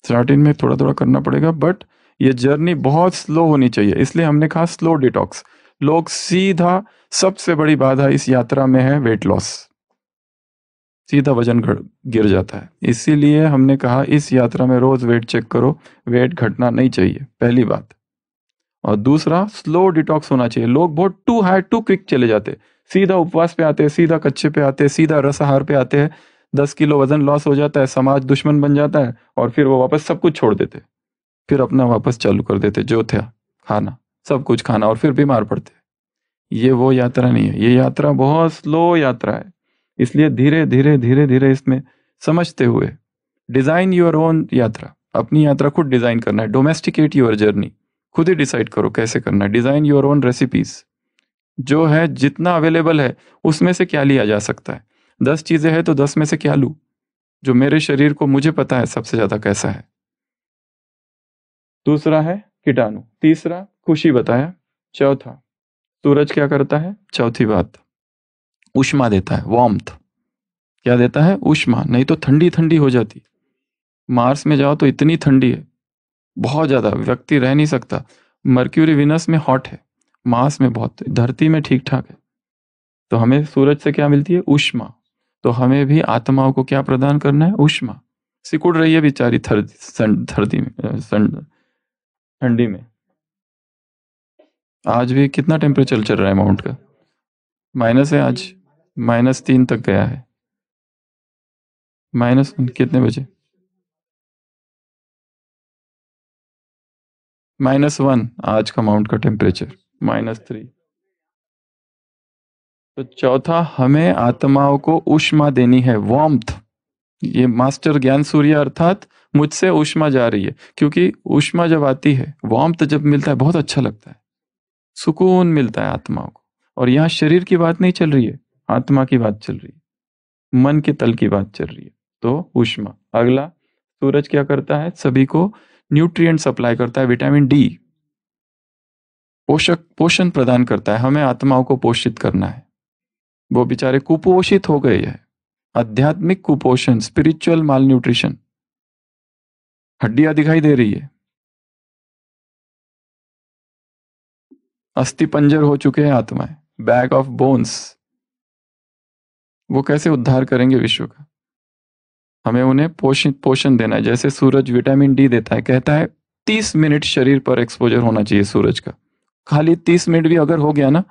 स्टार्टिंग में थोड़ा थोड़ा करना पड़ेगा, बट ये जर्नी बहुत स्लो होनी चाहिए, इसलिए हमने कहा स्लो डिटॉक्स। लोग सीधा, सबसे बड़ी बाधा इस यात्रा में है वेट लॉस, सीधा वजन गिर जाता है। इसीलिए हमने कहा इस यात्रा में रोज वेट चेक करो, वेट घटना नहीं चाहिए, पहली बात। और दूसरा, स्लो डिटॉक्स होना चाहिए। लोग बहुत टू हाई टू क्विक चले जाते, सीधा उपवास पे आते हैं, सीधा कच्चे पे आते हैं, सीधा रसाहार पे आते हैं, 10 किलो वजन लॉस हो जाता है, समाज दुश्मन बन जाता है, और फिर वो वापस सब कुछ छोड़ देते, फिर अपना वापस चालू कर देते जो था खाना, सब कुछ खाना, और फिर बीमार पड़ते। ये वो यात्रा नहीं है, ये यात्रा बहुत स्लो यात्रा है। इसलिए धीरे धीरे धीरे धीरे इसमें समझते हुए डिजाइन योर ओन यात्रा, अपनी यात्रा खुद डिजाइन करना है। डोमेस्टिकेट योर जर्नी, खुद ही डिसाइड करो कैसे करना है। डिजाइन योर ओन रेसिपीज, जो है जितना अवेलेबल है उसमें से क्या लिया जा सकता है। 10 चीजें हैं तो 10 में से क्या लूं, जो मेरे शरीर को मुझे पता है सबसे ज्यादा कैसा है। दूसरा है कीटाणु, तीसरा खुशी बताया, चौथा सूरज क्या करता है, चौथी बात ऊष्मा देता है, वार्मथ। क्या देता है, ऊष्मा, नहीं तो ठंडी ठंडी हो जाती। मार्स में जाओ तो इतनी ठंडी है, बहुत ज्यादा, व्यक्ति रह नहीं सकता। मर्क्यूरी विनस में हॉट है, मार्स में बहुत, धरती में ठीक ठाक है। तो हमें सूरज से क्या मिलती है, ऊष्मा। तो हमें भी आत्माओं को क्या प्रदान करना है, ऊष्मा। सिकुड़ रही है बेचारी ठंडी में। आज भी कितना टेम्परेचर चल रहा है माउंट का, माइनस है आज, -3 तक गया है। कितने बजे, -1 आज का माउंट का टेम्परेचर, -3। तो चौथा, हमें आत्माओं को ऊष्मा देनी है, वार्मथ। ये मास्टर ज्ञान सूर्य अर्थात मुझसे ऊष्मा जा रही है, क्योंकि ऊष्मा जब आती है, वार्मथ जब मिलता है, बहुत अच्छा लगता है, सुकून मिलता है आत्माओं को। और यहाँ शरीर की बात नहीं चल रही है, आत्मा की बात चल रही है, मन के तल की बात चल रही है। तो ऊष्मा। अगला, सूरज क्या करता है, सभी को न्यूट्रिएंट सप्लाई करता है, विटामिन डी, पोषण प्रदान करता है। हमें आत्माओं को पोषित करना है, वो बेचारे कुपोषित हो गए हैं, आध्यात्मिक कुपोषण, स्पिरिचुअल माल न्यूट्रिशन। हड्डियां दिखाई दे रही है, अस्थि पंजर हो चुके हैं आत्माएं, बैग ऑफ बोन्स। वो कैसे उद्धार करेंगे विश्व का, हमें उन्हें पोषण देना है। जैसे सूरज विटामिन डी देता है, कहता है 30 मिनट शरीर पर एक्सपोजर होना चाहिए सूरज का, खाली 30 मिनट भी अगर हो गया ना,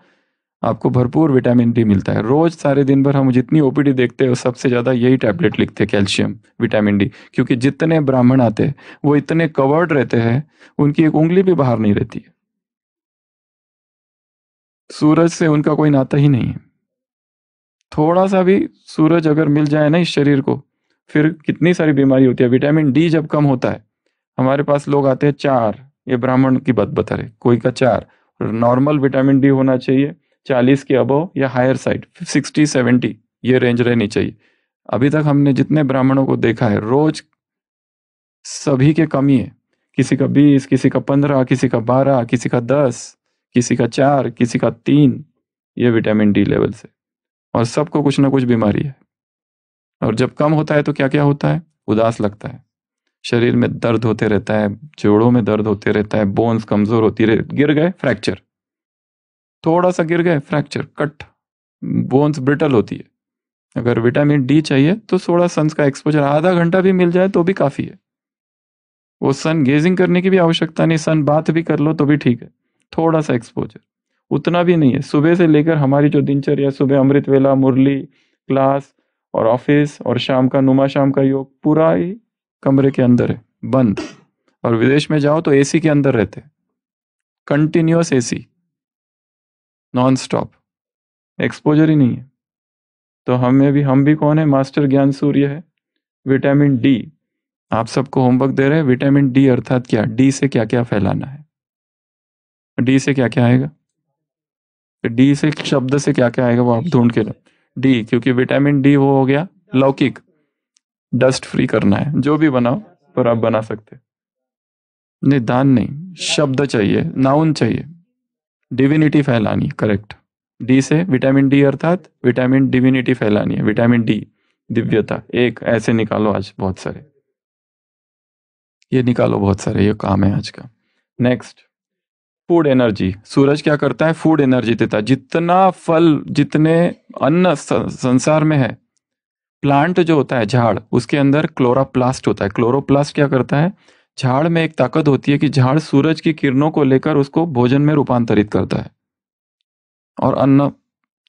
आपको भरपूर विटामिन डी मिलता है। रोज सारे दिन भर हम जितनी ओपीडी देखते हैं, सबसे ज्यादा यही टैबलेट लिखते हैं, कैल्शियम, विटामिन डी। क्योंकि जितने ब्राह्मण आते हैं वो इतने कवर्ड रहते हैं, उनकी एक उंगली भी बाहर नहीं रहती है, सूरज से उनका कोई नाता ही नहीं है। थोड़ा सा भी सूरज अगर मिल जाए ना इस शरीर को, फिर कितनी सारी बीमारी होती है। विटामिन डी जब कम होता है, हमारे पास लोग आते हैं 4, ये ब्राह्मण की बात बता रहे, कोई का 4। नॉर्मल विटामिन डी होना चाहिए 40 के अबव या हायर साइड, 60-70 ये रेंज रहनी चाहिए। अभी तक हमने जितने ब्राह्मणों को देखा है, रोज सभी के कमी है, किसी का 20, किसी का 15, किसी का 12, किसी का 10, किसी का 4, किसी का 3, ये विटामिन डी लेवल से। और सबको कुछ ना कुछ बीमारी है। और जब कम होता है तो क्या क्या होता है, उदास लगता है, शरीर में दर्द होते रहता है, जोड़ों में दर्द होते रहता है, बोन्स कमजोर होती रहे, गिर गए फ्रैक्चर, थोड़ा सा गिर गए फ्रैक्चर, कट, बोन्स ब्रिटल होती है। अगर विटामिन डी चाहिए तो थोड़ा सन का एक्सपोजर आधा घंटा भी मिल जाए तो भी काफी है। वो सन गेजिंग करने की भी आवश्यकता नहीं, सन बात भी कर लो तो भी ठीक है, थोड़ा सा एक्सपोजर, उतना भी नहीं है। सुबह से लेकर हमारी जो दिनचर्या, सुबह अमृत वेला, मुरली, क्लास और ऑफिस, और शाम का नुमा शाम का योग, पूरा ही कमरे के अंदर है, बंद। और विदेश में जाओ तो एसी के अंदर रहते, continuous AC, non stop, exposure ही नहीं है। तो हम भी कौन है, मास्टर ज्ञान सूर्य है। विटामिन डी, आप सबको होमवर्क दे रहे हैं, विटामिन डी अर्थात क्या, डी से क्या क्या फैलाना है, डी से क्या क्या आएगा, डी से शब्द से क्या क्या आएगा वो आप ढूंढ के लो। डी, क्योंकि विटामिन डी वो हो गया लौकिक, डस्ट फ्री करना है, जो भी बनाओ पर आप बना सकते नहीं, दान नहीं, शब्द चाहिए, नाउन चाहिए, डिविनिटी फैलानी, करेक्ट। डी से विटामिन डी अर्थात विटामिन डिविनिटी फैलानी है, विटामिन डी दिव्यता, एक ऐसे निकालो आज बहुत सारे। ये निकालो, बहुत सारे, ये काम है आज का। Next, food energy. सूरज क्या करता है? फूड एनर्जी देता है। जितना फल, जितने अन्न संसार में है, प्लांट जो होता है झाड़, उसके अंदर क्लोरोप्लास्ट होता है। क्लोरोप्लास्ट क्या करता है? झाड़ में एक ताकत होती है कि झाड़ सूरज की किरणों को लेकर उसको भोजन में रूपांतरित करता है और अन्न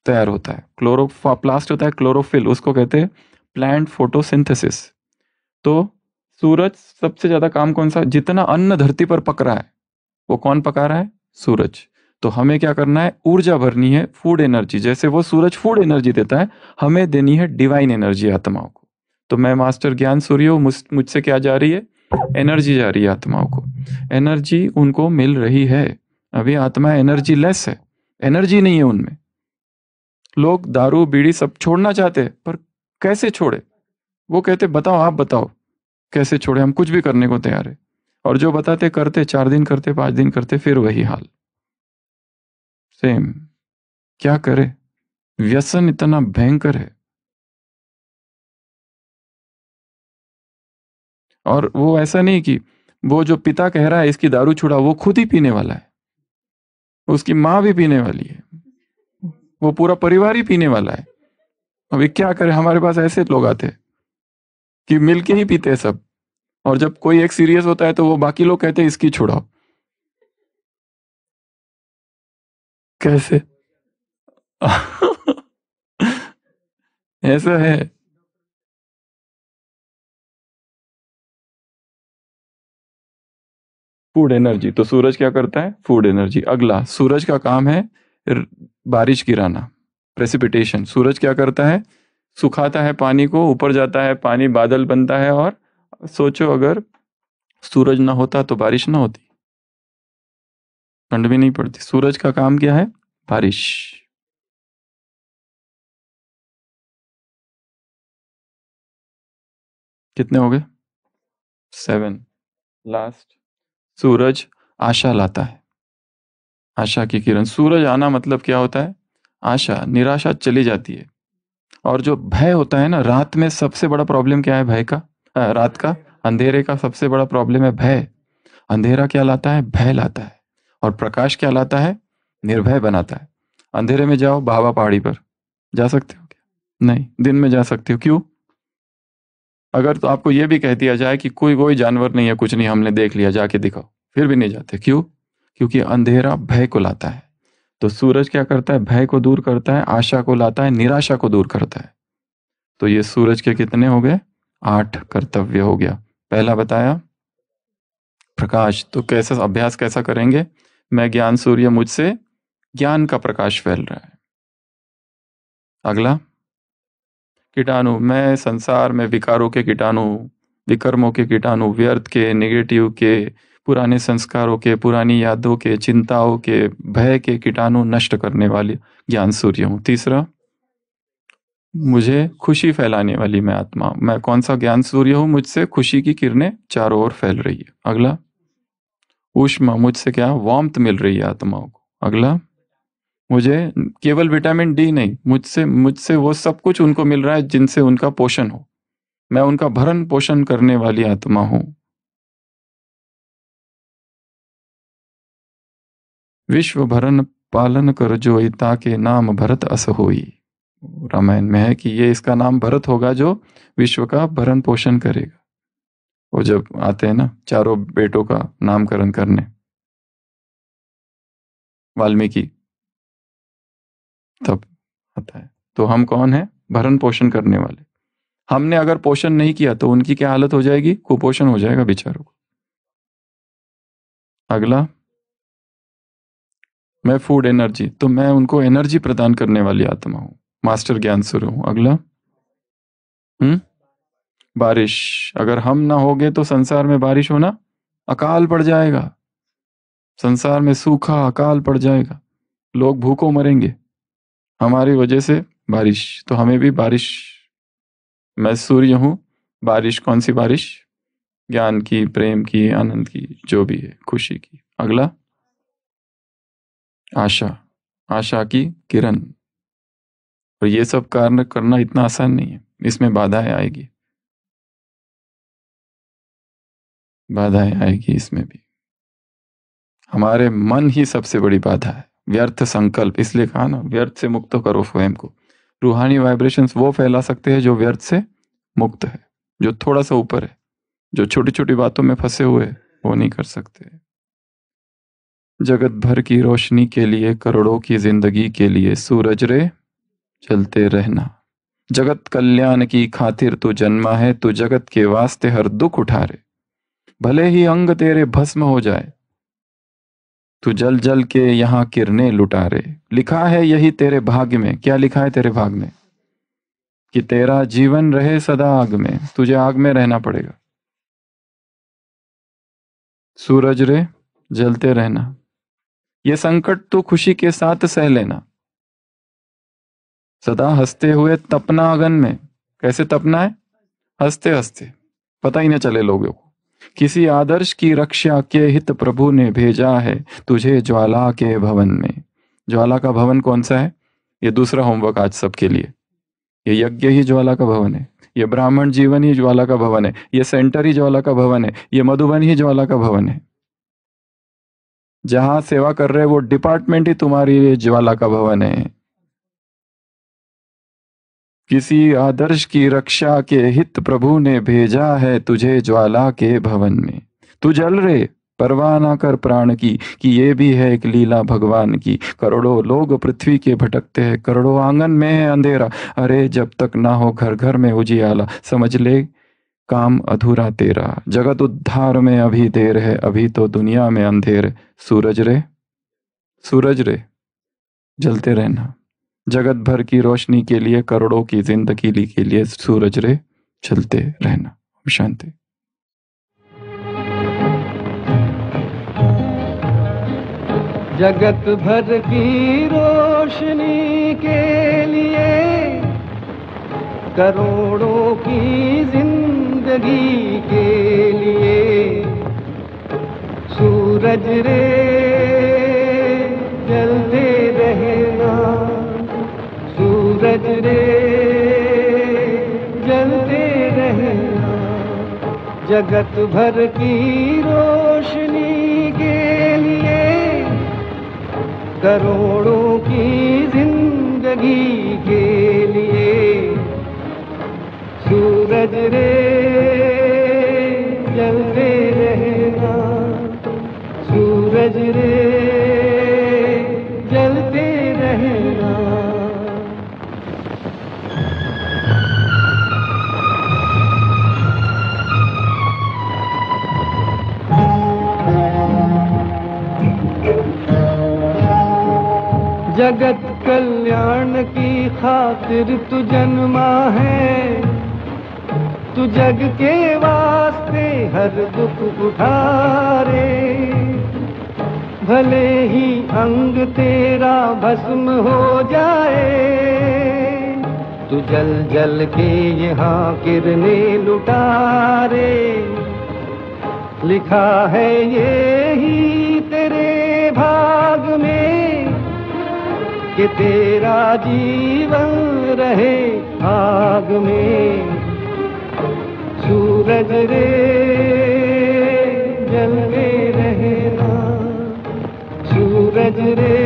तैयार होता है। क्लोरोप्लास्ट होता है क्लोरोफिल, उसको कहते हैं प्लांट फोटोसिंथेसिस। तो सूरज सबसे ज्यादा काम कौन सा? जितना अन्न धरती पर पक रहा है वो कौन पका रहा है? सूरज। तो हमें क्या करना है? ऊर्जा भरनी है, फूड एनर्जी। जैसे वो सूरज फूड एनर्जी देता है, हमें देनी है डिवाइन एनर्जी आत्माओं को। तो मैं मास्टर ज्ञान सूर्य हूँ, मुझसे क्या जा रही है? एनर्जी जा रही है आत्माओं को। एनर्जी उनको मिल रही है। अभी आत्मा एनर्जी लेस है, एनर्जी नहीं है उनमें। लोग दारू बीड़ी सब छोड़ना चाहते हैं, पर कैसे छोड़े? वो कहते बताओ, आप बताओ कैसे छोड़े, हम कुछ भी करने को तैयार है। और जो बताते करते, 4 दिन करते, 5 दिन करते, फिर वही हाल सेम। क्या करे? व्यसन इतना भयंकर है। और वो ऐसा नहीं कि वो जो पिता कह रहा है इसकी दारू छुड़ा, वो खुद ही पीने वाला है, उसकी माँ भी पीने वाली है, वो पूरा परिवार ही पीने वाला है। अभी क्या करे? हमारे पास ऐसे लोग आते हैं कि मिलके ही पीते हैं सब, और जब कोई एक सीरियस होता है तो वो बाकी लोग कहते हैं इसकी छुड़ाओ। कैसे? ऐसा है। Food energy. तो सूरज क्या करता है? Food energy. अगला, सूरज का काम है बारिश गिराना, प्रेसिपिटेशन। सूरज क्या करता है? सुखाता है पानी को, ऊपर जाता है पानी, बादल बनता है। और सोचो अगर सूरज ना होता तो बारिश ना होती, ठंड भी नहीं पड़ती। सूरज का काम क्या है? बारिश। कितने हो गए? 7। लास्ट, सूरज आशा लाता है, आशा की किरण। सूरज आना मतलब क्या होता है? आशा। निराशा चली जाती है। और जो भय होता है ना, रात में सबसे बड़ा प्रॉब्लम क्या है? भय का, रात का अंधेरे का सबसे बड़ा प्रॉब्लम है भय। अंधेरा क्या लाता है? भय लाता है। और प्रकाश क्या लाता है? निर्भय बनाता है। अंधेरे में जाओ बाबा पहाड़ी पर, जा सकते हो क्या? नहीं। दिन में जा सकते हो, क्यों? अगर तो आपको यह भी कह दिया जाए कि कोई कोई जानवर नहीं है, कुछ नहीं, हमने देख लिया, जाके दिखाओ, फिर भी नहीं जाते, क्यों? क्योंकि अंधेरा भय को लाता है। तो सूरज क्या करता है? भय को दूर करता है, आशा को लाता है, निराशा को दूर करता है। तो ये सूरज के कितने हो गए? 8 कर्तव्य हो गया। पहला बताया प्रकाश। तो कैसे अभ्यास कैसा करेंगे? मैं ज्ञान सूर्य, मुझसे ज्ञान का प्रकाश फैल रहा है। अगला, कीटाणु। मैं संसार में विकारों के कीटाणु, विकर्मों के कीटाणु, व्यर्थ के, नेगेटिव के, पुराने संस्कारों के, पुरानी यादों के, चिंताओं के, भय के कीटाणु नष्ट करने वाली ज्ञान सूर्य हूँ। तीसरा, मुझे खुशी फैलाने वाली मैं आत्मा। मैं कौन सा ज्ञान सूर्य हूँ? मुझसे खुशी की किरणें चारों ओर फैल रही है। अगला, ऊष्मा। मुझसे क्या? वार्मथ मिल रही है आत्माओं को। अगला, मुझे केवल विटामिन डी नहीं, मुझसे मुझसे वो सब कुछ उनको मिल रहा है जिनसे उनका पोषण हो। मैं उनका भरण पोषण करने वाली आत्मा हूँ। विश्व भरण पालन कर जोई, ताके नाम भरत अस होई। रामायण में है कि ये इसका नाम भरत होगा जो विश्व का भरण पोषण करेगा। वो जब आते हैं ना चारों बेटों का नामकरण करने, वाल्मीकि, तब आता है। तो हम कौन है? भरण पोषण करने वाले। हमने अगर पोषण नहीं किया तो उनकी क्या हालत हो जाएगी? कुपोषण हो जाएगा बेचारों को। अगला, मैं फूड एनर्जी। तो मैं उनको एनर्जी प्रदान करने वाली आत्मा हूँ, मास्टर ज्ञान स्वरूप हूँ। अगला, हम्म, बारिश। अगर हम ना होगे तो संसार में बारिश होना अकाल पड़ जाएगा। संसार में सूखा अकाल पड़ जाएगा, लोग भूखों मरेंगे हमारी वजह से। बारिश। तो हमें भी बारिश, मैं सूर्य हूँ। बारिश कौन सी बारिश? ज्ञान की, प्रेम की, आनंद की, जो भी है, खुशी की। अगला, आशा। आशा की किरण। और ये सब कार्य करना इतना आसान नहीं है, इसमें बाधाएं आएगी। बाधाएं आएगी इसमें भी। हमारे मन ही सबसे बड़ी बाधा है, व्यर्थ संकल्प। इसलिए कहा ना, व्यर्थ से मुक्त करो स्वयं को। रूहानी वाइब्रेशंस वो फैला सकते हैं जो व्यर्थ से मुक्त है, जो थोड़ा सा ऊपर है। जो छोटी छोटी बातों में फंसे हुए वो नहीं कर सकते। जगत भर की रोशनी के लिए, करोड़ों की जिंदगी के लिए सूरज रे चलते रहना। जगत कल्याण की खातिर तू जन्मा है, तू जगत के वास्ते हर दुख उठा रे। भले ही अंग तेरे भस्म हो जाए, तू जल जल के यहाँ किरणें लुटा रे। लिखा है यही तेरे भाग्य में। क्या लिखा है तेरे भाग्य में? कि तेरा जीवन रहे सदा आग में। तुझे आग में रहना पड़ेगा। सूरज रे जलते रहना, ये संकट तू खुशी के साथ सह लेना। सदा हंसते हुए तपना अगन में। कैसे तपना है? हंसते हंसते, पता ही न चले लोगों को। किसी आदर्श की रक्षा के हित प्रभु ने भेजा है तुझे ज्वाला के भवन में। ज्वाला का भवन कौन सा है? ये दूसरा होमवर्क आज सबके लिए। ये यज्ञ ही ज्वाला का भवन है, ये ब्राह्मण जीवन ही ज्वाला का भवन है, ये सेंटर ही ज्वाला का भवन है, ये मधुबन ही ज्वाला का भवन है। जहां सेवा कर रहे वो डिपार्टमेंट ही तुम्हारी ज्वाला का भवन है। किसी आदर्श की रक्षा के हित प्रभु ने भेजा है तुझे ज्वाला के भवन में। तू जल रे, परवाह ना कर प्राण की, कि ये भी है एक लीला भगवान की। करोड़ों लोग पृथ्वी के भटकते हैं, करोड़ों आंगन में है अंधेरा। अरे जब तक ना हो घर घर में उजियाला, समझ ले काम अधूरा तेरा। जगत उद्धार में अभी देर है, अभी तो दुनिया में अंधेर है। सूरज रे जलते रहना। जगत भर की रोशनी के लिए, करोड़ों की जिंदगी के लिए सूरज रे चलते रहना। शांति। जगत भर की रोशनी के लिए, करोड़ों की जिंदगी के लिए सूरज रे जलते रहना। सूरज रे जलते रहना। जगत भर की रोशनी के लिए, करोड़ों की जिंदगी के लिए सूरज रे जलते रहना। सूरज रे जलते रहना। जगत कल्याण की खातिर तू जन्मा है, तू जग के वास्ते हर दुख उठारे। भले ही अंग तेरा भस्म हो जाए, तू जल जल के यहाँ किरणें लुटारे। लिखा है ये ही तेरे भाग में कि तेरा जीवन रहे आग में। सूरज रे जलते रहना। सूरज रे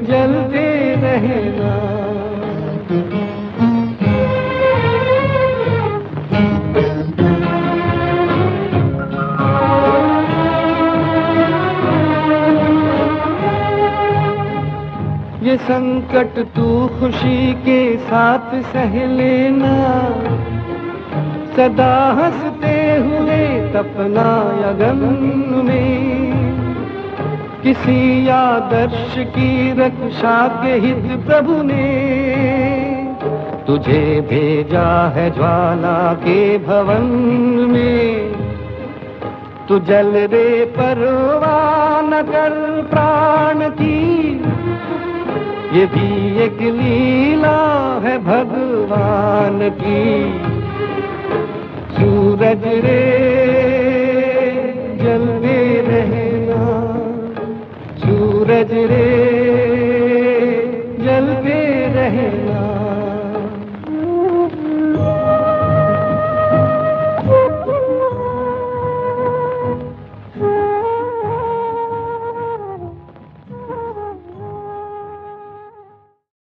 जलते रहना। ये संकट तू खुशी के साथ सह लेना। सदा हंसते हुए तपना अगन में। किसी आदर्श की रक्षा के हित प्रभु ने तुझे भेजा है ज्वाला के भवन में। तू जल रे परवाह न कर प्राण की, ये भी एक लीला है भगवान की। सूरज रे